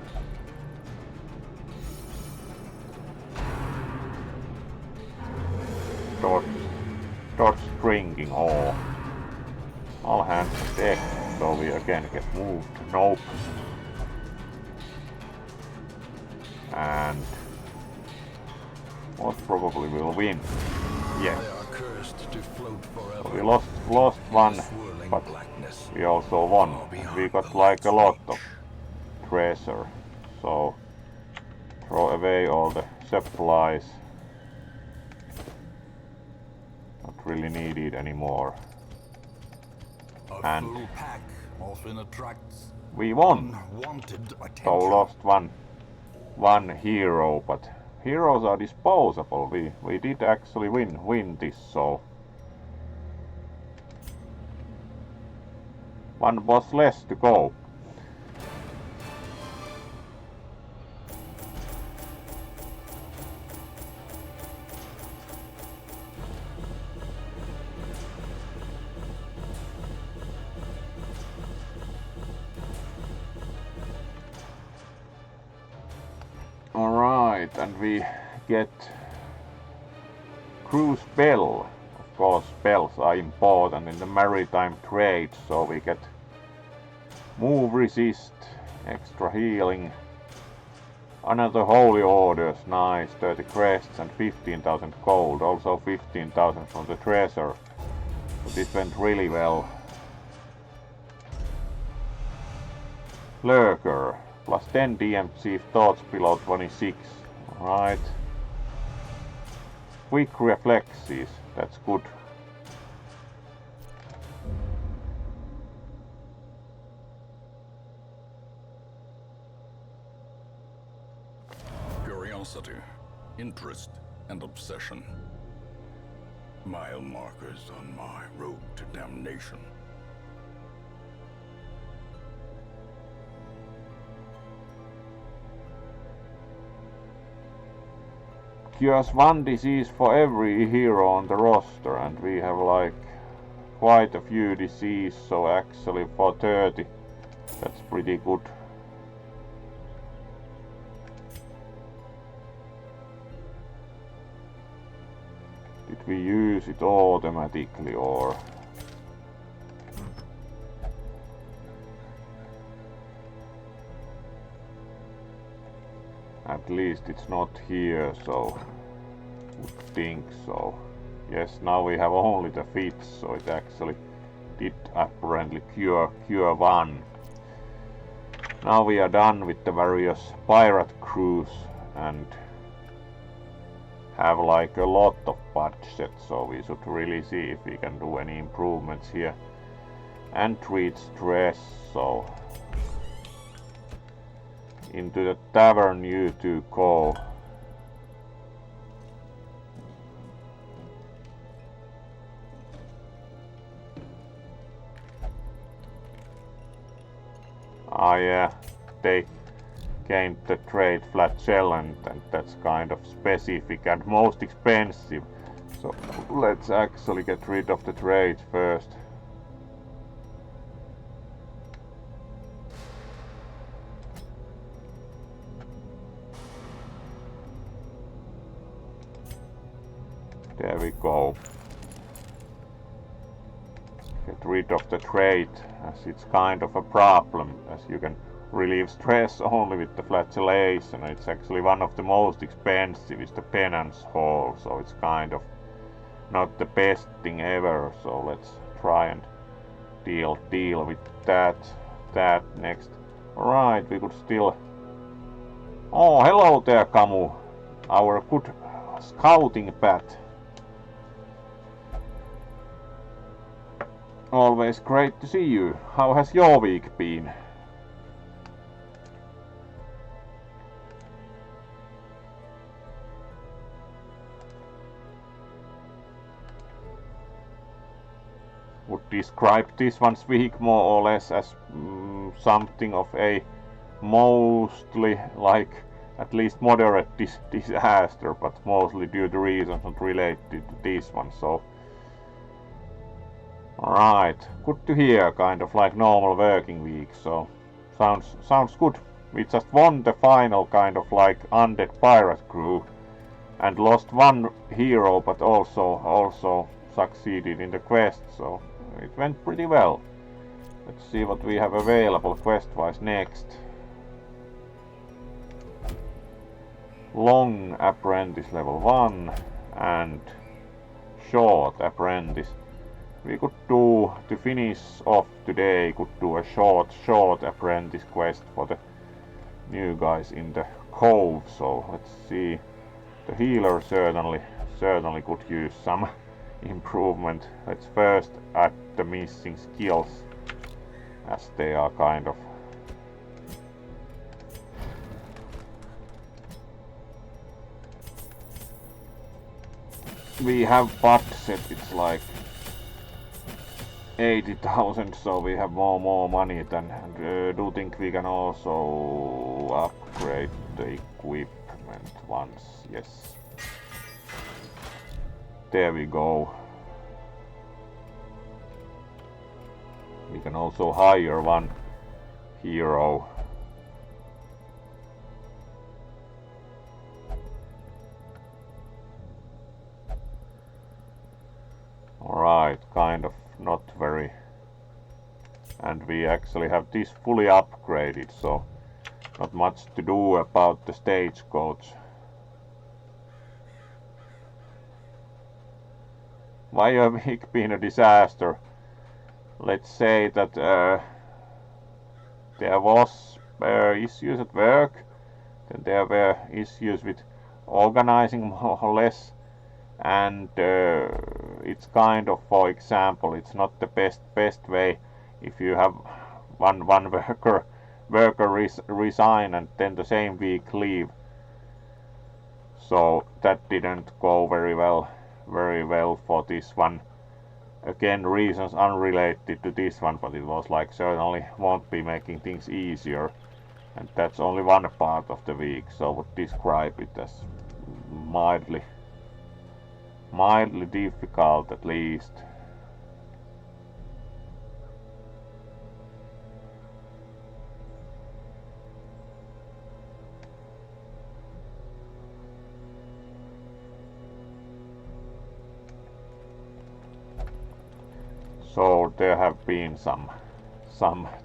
Dodge drinking all. All hands on deck, so we again get moved. Nope. And most probably will win. Yes. They are cursed to float forever. So we lost one, but we also won. And we got like a lot of treasure. So throw away all the supplies. Not really needed anymore. And full pack often attracts we won. unwanted attention. So lost one hero, but heroes are disposable. We did actually win this, so one boss less to go. Alright, and we get crew spell. Of course, spells are important in the maritime trade, so we get move resist, extra healing, another holy orders, nice, 30 crests and 15,000 gold, also 15,000 from the treasure. So this went really well. Lurker. Plus 10 DMC thoughts below 26. Alright. Quick reflexes. That's good. Curiosity, interest, and obsession. Mile markers on my road to damnation. Cures one disease for every hero on the roster, and we have like quite a few disease, so actually for 30 that's pretty good. Did we use it automatically or? At least it's not here, so would think so. Yes, now we have only the fits, so it actually did apparently cure one. Now we are done with the various pirate crews and have like a lot of budget, so we should really see if we can do any improvements here and treat stress. So into the tavern you two go. Ah yeah, they gained the trade flagellant, and that's kind of specific and most expensive. So let's actually get rid of the trade first. There we go. Get rid of the trade, as it's kind of a problem, as you can relieve stress only with the flagellation. It's actually one of the most expensive is the penance hall, so it's kind of not the best thing ever. So let's try and deal with that next. Alright, we could still... Oh, hello there, Camu, our good scouting bat. Always great to see you. How has your week been? Would describe this one's week more or less as something of a mostly like at least moderate disaster, but mostly due to reasons not related to this one. So alright, good to hear, kind of like normal working week, so sounds good. We just won the final kind of like undead pirate crew and lost one hero, but also succeeded in the quest, so it went pretty well. Let's see what we have available quest-wise next. long apprentice level 1 and short apprentice. We could do, to finish off today, could do a short apprentice quest for the new guys in the cove. So let's see. The healer certainly could use some improvement. Let's first add the missing skills, as they are kind of we have budget, it's like 80,000, so we have more money than, and do think we can also upgrade the equipment once. Yes, there we go. We can also hire one hero. Alright, kind of not very. And we actually have this fully upgraded, so not much to do about the stagecoach. Why have week been a disaster? Let's say that there was issues at work, then there were issues with organizing more or less, and it's kind of, for example, it's not the best way if you have one worker resign and then the same week leave. So that didn't go very well for this one. Again, reasons unrelated to this one, but it was like certainly won't be making things easier, and that's only one part of the week, so I would describe it as mildly difficult at least. So there have been some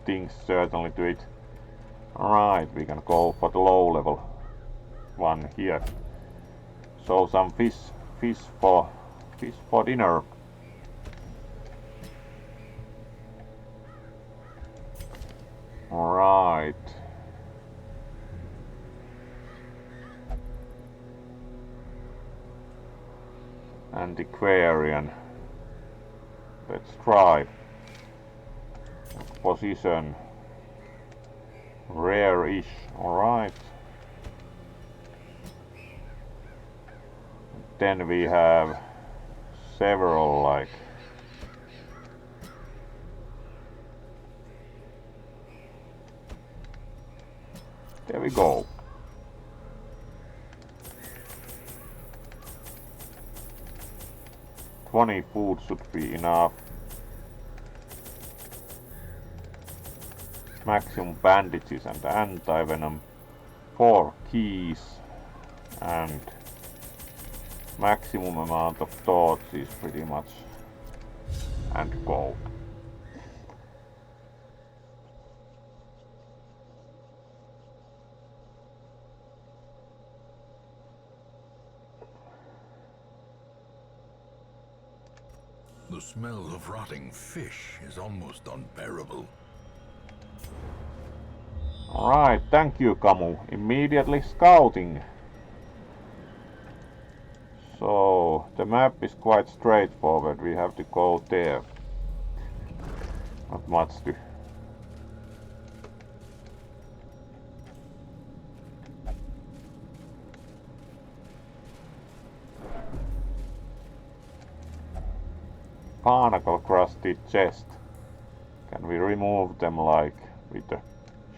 things certainly to it. Alright, we can go for the low level one here. So some fish for dinner. Alright. Antiquarian. Let's try. Position. Rare-ish. Alright. Then we have several like there we go. $20 food should be enough. Maximum bandages and anti-venom. 4 keys and maximum amount of torches pretty much, and go. The smell of rotting fish is almost unbearable. Alright, thank you, Camu. Immediately scouting. So the map is quite straightforward, we have to go there. Not much to... Barnacle crusted chest. Can we remove them like with the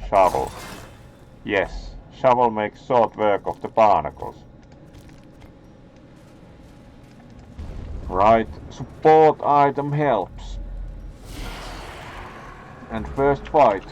shovel? Yes, shovel makes short work of the barnacles. Right, support item helps. And first fight.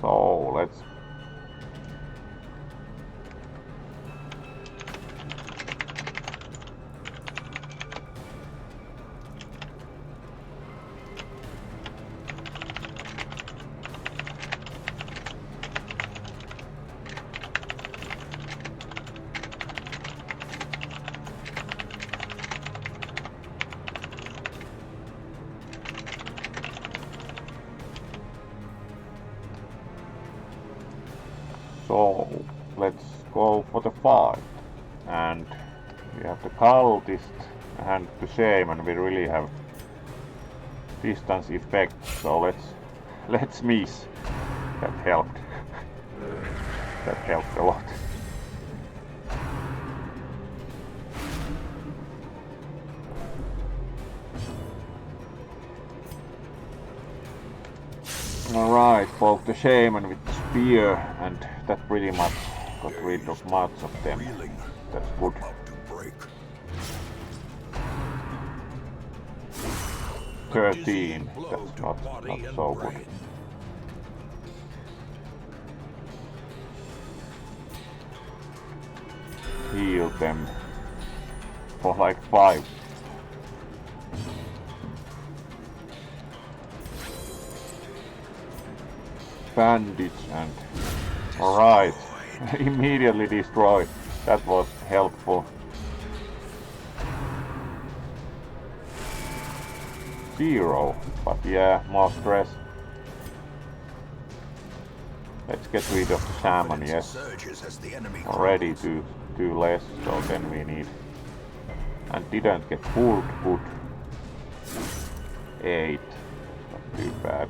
So let's go for the fight. And we have the cultist and the shaman. We really have distance effect, so let's miss. That helped. That helped a lot. Alright, poke the shaman with the spear, and that pretty much got rid of much of them. That's good. 13, that's not so good. Heal them for like 5. Bandage and alright. Immediately destroyed. That was helpful. 0, but yeah, more stress. Let's get rid of the shaman, yes. Already two less, so then we need. And didn't get pulled, good. 8, not too bad.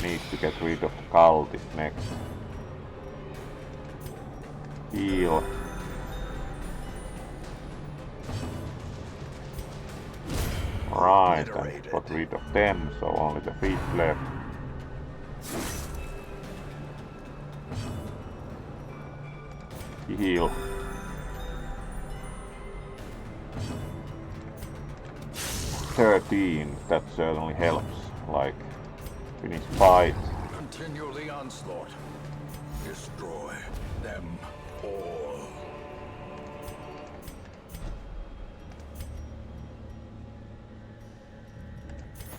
Need to get rid of the cultist next. Heal. Right, and got rid of them, so only the feet left. Heal. $13, that certainly helps. Like, finish fight. Continue the onslaught. Destroy them all.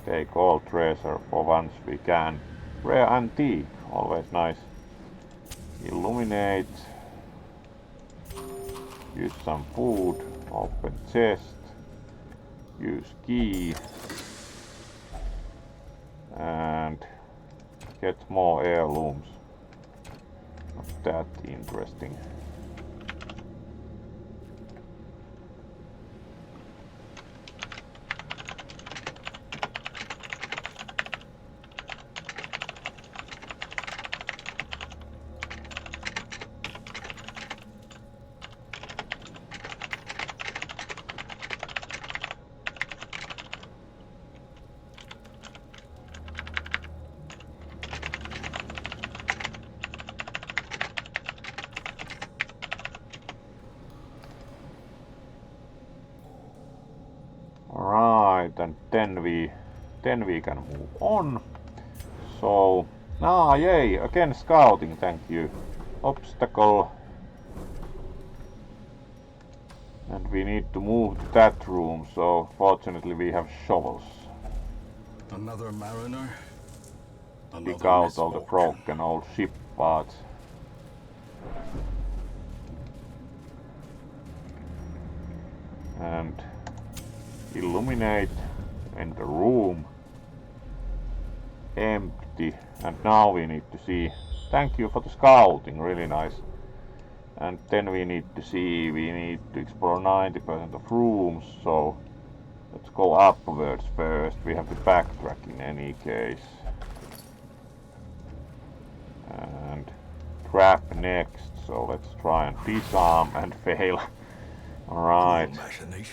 Take all treasure for once we can. Rare antique, always nice. Illuminate. Use some food. Open chest. Use key. And get more heirlooms. Not that interesting. And then we can move on. So yay, again scouting, thank you. Obstacle. And we need to move to that room, so fortunately we have shovels. Another mariner. Dig out all the broken old ship parts. And illuminate in the room. Empty. And now we need to see. Thank you for the scouting, really nice. And then we need to see, we need to explore 90% of rooms, so let's go upwards first. We have to backtrack in any case. And trap next, so let's try and disarm and fail. Alright,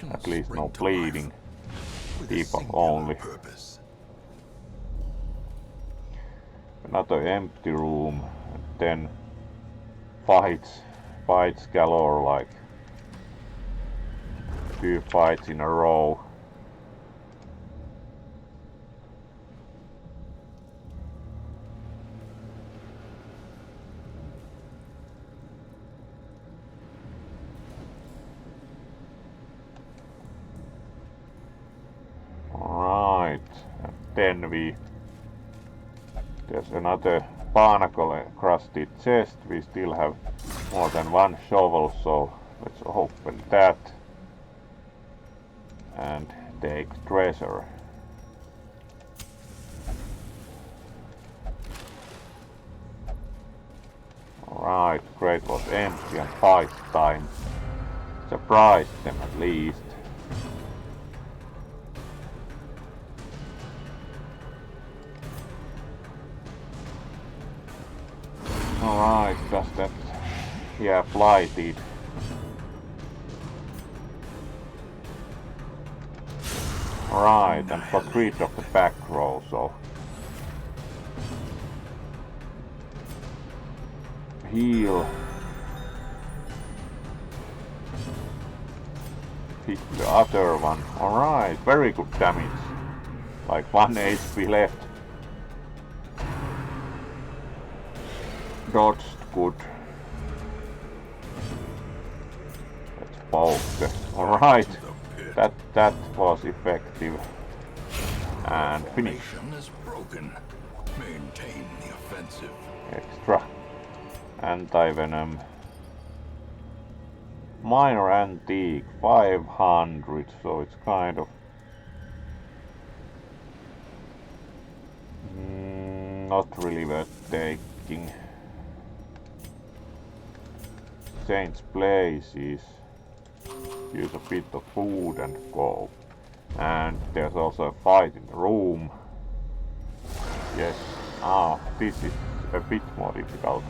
at least no bleeding. Debuff only. Another empty room, and then fights galore, like 2 fights in a row. Then there's another barnacle crusted chest. We still have more than one shovel, so let's open that and take treasure. Alright, crate was empty and fight time. Surprised them at least. Alright, does that... yeah, blighted. Alright, and got rid of the back row, so... heal. Hit the other one. Alright, very good damage. Like 1 HP left. Dodged good. Let's poke the... Alright, that was effective. And finish. Is broken. Maintain the offensive. Extra. Anti-venom. Minor antique, 500, so it's kind of... not really worth taking. Change places. Use a bit of food and go. And there's also a fight in the room. Yes. Ah, this is a bit more difficult.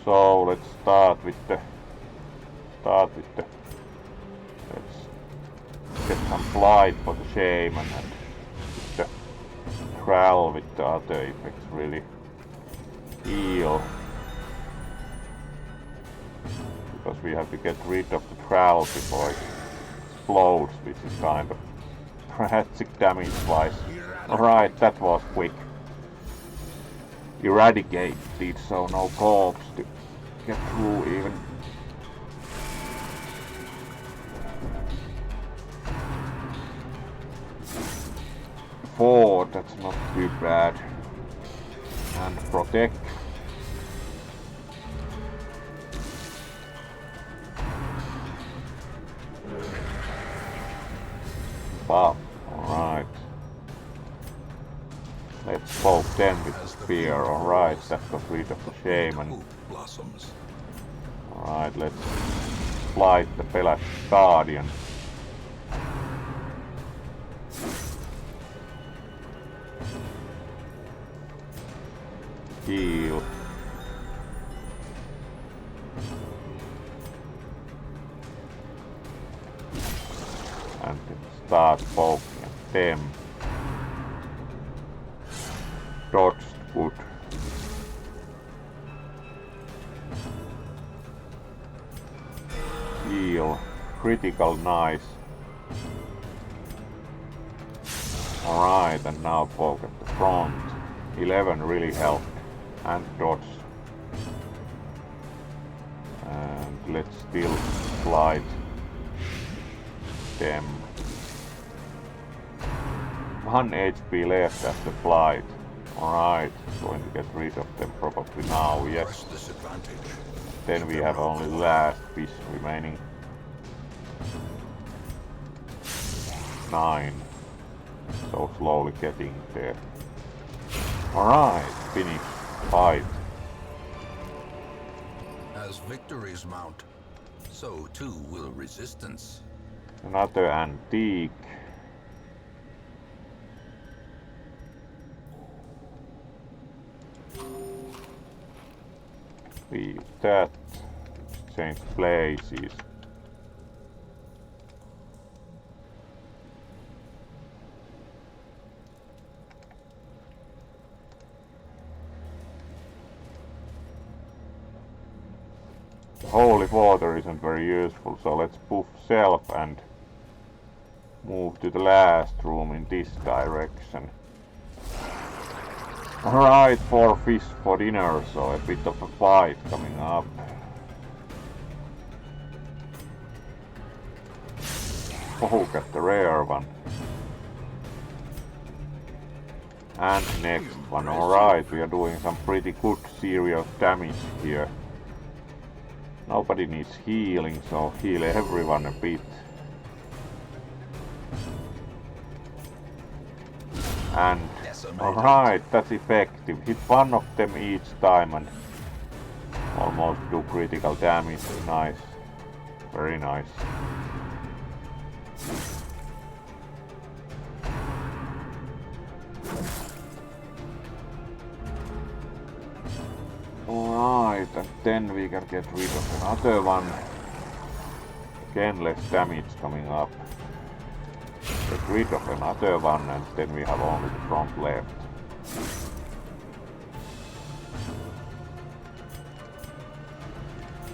So let's start with the let's get some flight for the shaman and the trowel with the other effects really heal, because we have to get rid of the trowel before it explodes, which is kind of tragic damage wise. Alright, that was quick. Eradicated, so no corpse to get through even. Four, that's not too bad. And protect. Buff, alright. Let's poke them with the spear, alright, that got rid of the shaman. Alright, let's flight the Pelagic Guardian. Heal. And start poking at them. Dodged good. Heal. Critical, nice. Alright, and now poke at the front. 11 really helped. And dodge. And let's still slide them. 1 HP left after flight. Alright, going to get rid of them probably now, yes. Then we have only last fish remaining. 9. So slowly getting there. Alright, finish. Fight. As victories mount, so too will resistance. Another antique. Leave that. Change places. Holy water isn't very useful, so let's buff self and move to the last room in this direction. Alright, 4 fish for dinner, so a bit of a fight coming up. Oh, got the rare one. And next one. Alright, we are doing some pretty good serious damage here. Nobody needs healing, so heal everyone a bit. And alright, that's effective. Hit one of them each time and almost do critical damage. Nice. Very nice. Alright, and then we can get rid of another one. Again, less damage coming up. Get rid of another one, and then we have only the front left.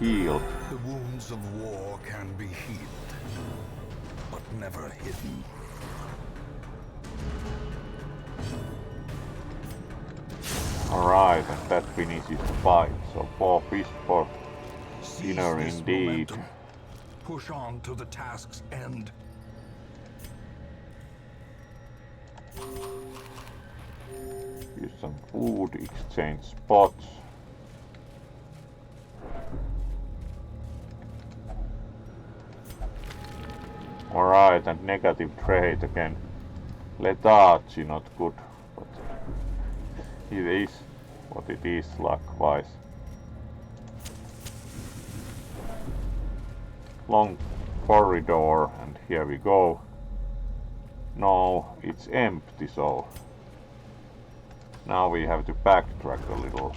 Heal. The wounds of war can be healed, but never hidden. Alright, and that finishes the fight. So 4 fish for dinner indeed. Momentum. Push on to the task's end. Use some food, exchange spots. Alright, and negative trait again. Lethargy, not good, but it is what it is luck-wise. Long corridor, and here we go. No, it's empty, so now we have to backtrack a little.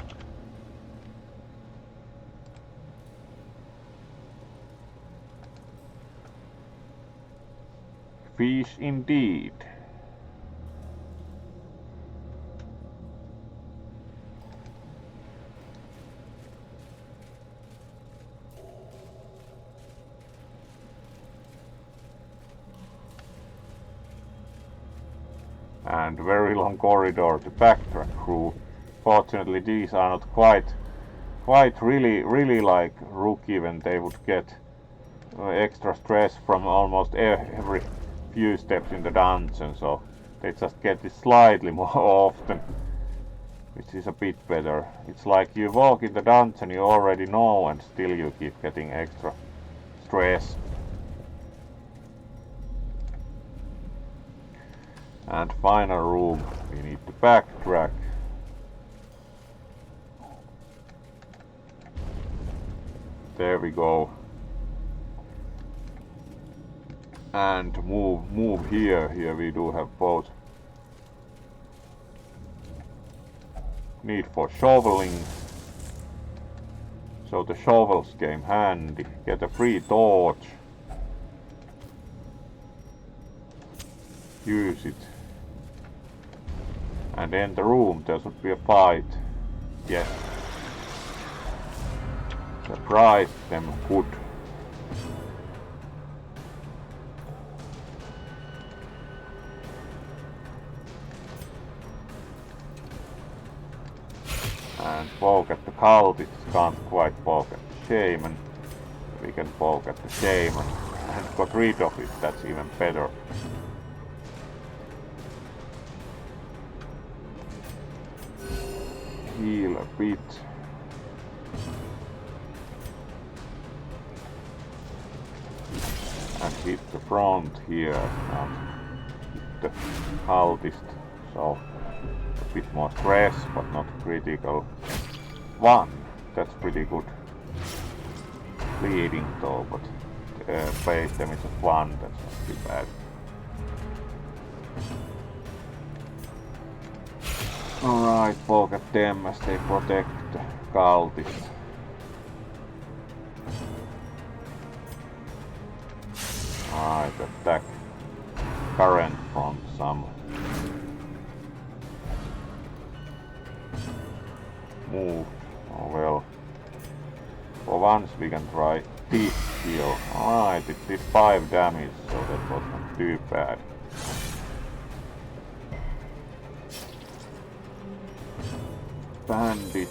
Fish indeed. And very long corridor to backtrack through. Fortunately, these are not quite really like rookie when they would get extra stress from almost every few steps in the dungeon, so they just get it slightly more often, which is a bit better. It's like you walk in the dungeon, you already know, and still you keep getting extra stress. And final room, we need to backtrack. There we go. And move here. Here we do have both. Need for shoveling. So the shovels came handy. Get a free torch. Use it. And in the room there should be a fight. Yes. Surprise them good. And poke at the cultists, can't quite poke at the shaman. We can poke at the shaman and got rid of it, that's even better. Heal a bit. And hit the front here, and hit the cultist, so a bit more stress, but not critical. 1, that's pretty good. Bleeding though, but base damage of 1, that's not too bad. Alright, poke at them as they protect the cultists. Alright, attack current from some. Move. Oh well. For once we can try this heal. Alright, it did 5 damage, so that was not too bad. Bandage.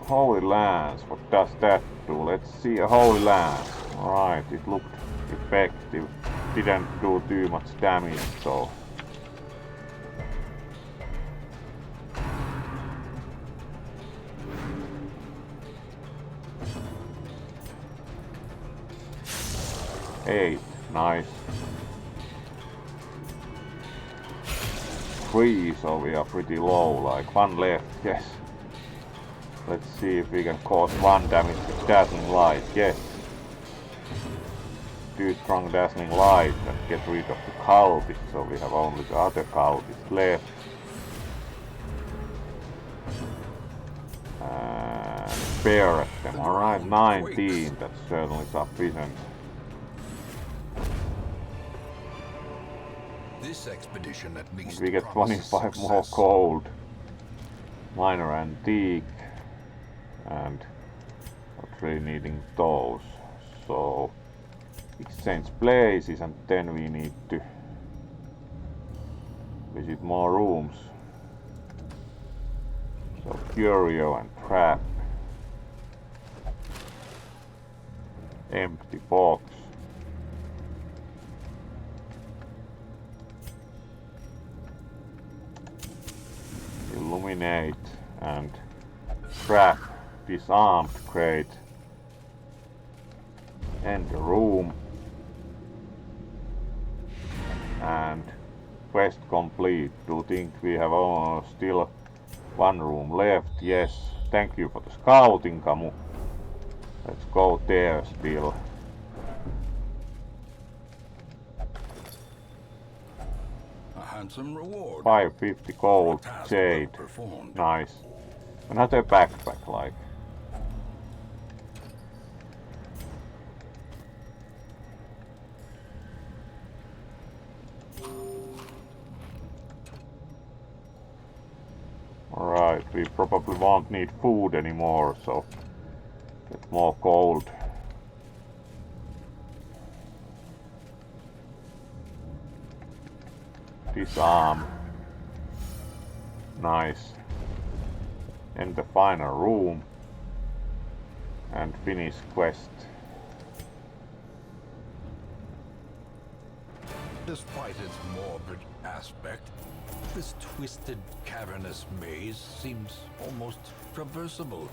Holy Lance, what does that do? Let's see a Holy Lance. Alright, it looked effective. Didn't do too much damage though. Eight, nice. 3, so we are pretty low, like 1 left, yes. Let's see if we can cause 1 damage with Dazzling Light, yes. 2 strong Dazzling Light and get rid of the cultist, so we have only the other cultist left. And spare at them, alright, 19, that's certainly sufficient. This expedition at least We get 25 more gold. Minor antique. And not really needing those. So exchange places and then we need to visit more rooms. So curio and trap. Empty box. Illuminate and trap. Disarmed crate. Enter room. And quest complete. Do you think we have still 1 room left? Yes. Thank you for the scouting, Camu. Let's go there still. A handsome reward. 550 gold, jade. Nice. Another backpack, like. Alright, we probably won't need food anymore, so get more gold. Disarm. Nice. In the final room and finish quest. Despite its morbid aspect, this twisted, cavernous maze seems almost traversable.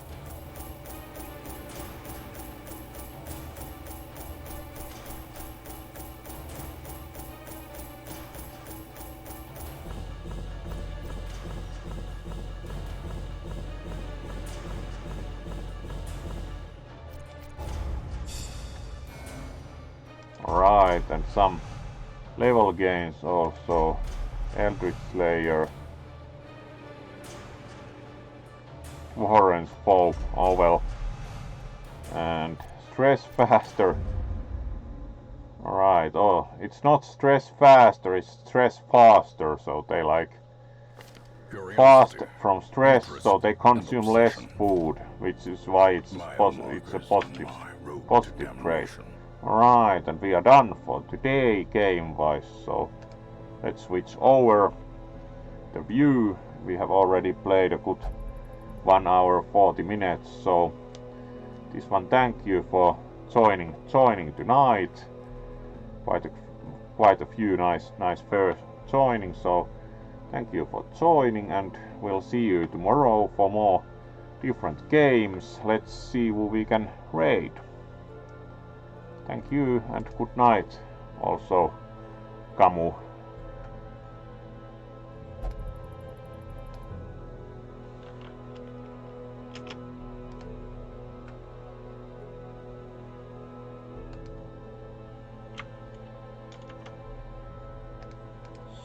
Alright, and some level gains also. Eldritch Slayer. Warren's Pope, oh well. And stress faster. Alright, oh, it's not stress faster, it's stress faster, so they like fast from stress, so they consume less food, which is why it's a positive trait. Alright, and we are done for today game-wise, so let's switch over the view. We have already played a good 1 hour 40 minutes, so this one, thank you for joining tonight. Quite a few nice first joining, so thank you for joining, and we'll see you tomorrow for more different games. Let's see who we can raid. Thank you and good night also, Camu.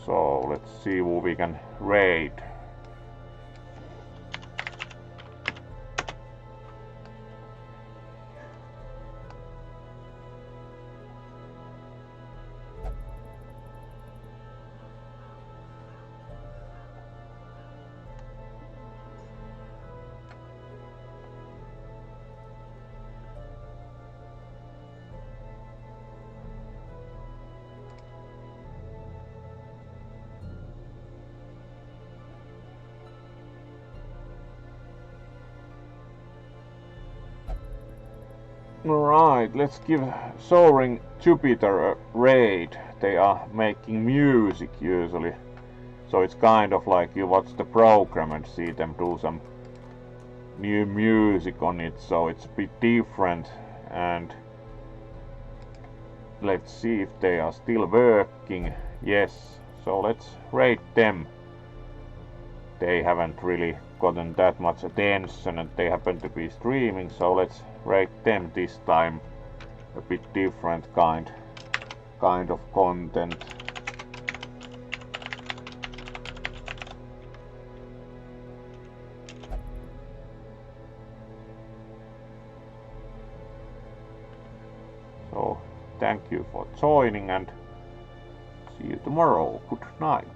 So let's see who we can raid. Alright, let's give Soaring Jupiter a raid. They are making music usually. So it's kind of like you watch the program and see them do some new music on it, so it's a bit different. And let's see if they are still working. Yes, so let's rate them. They haven't really gotten that much attention and they happen to be streaming, so let's rate them this time. A bit different kind of content. So thank you for joining and see you tomorrow. Good night.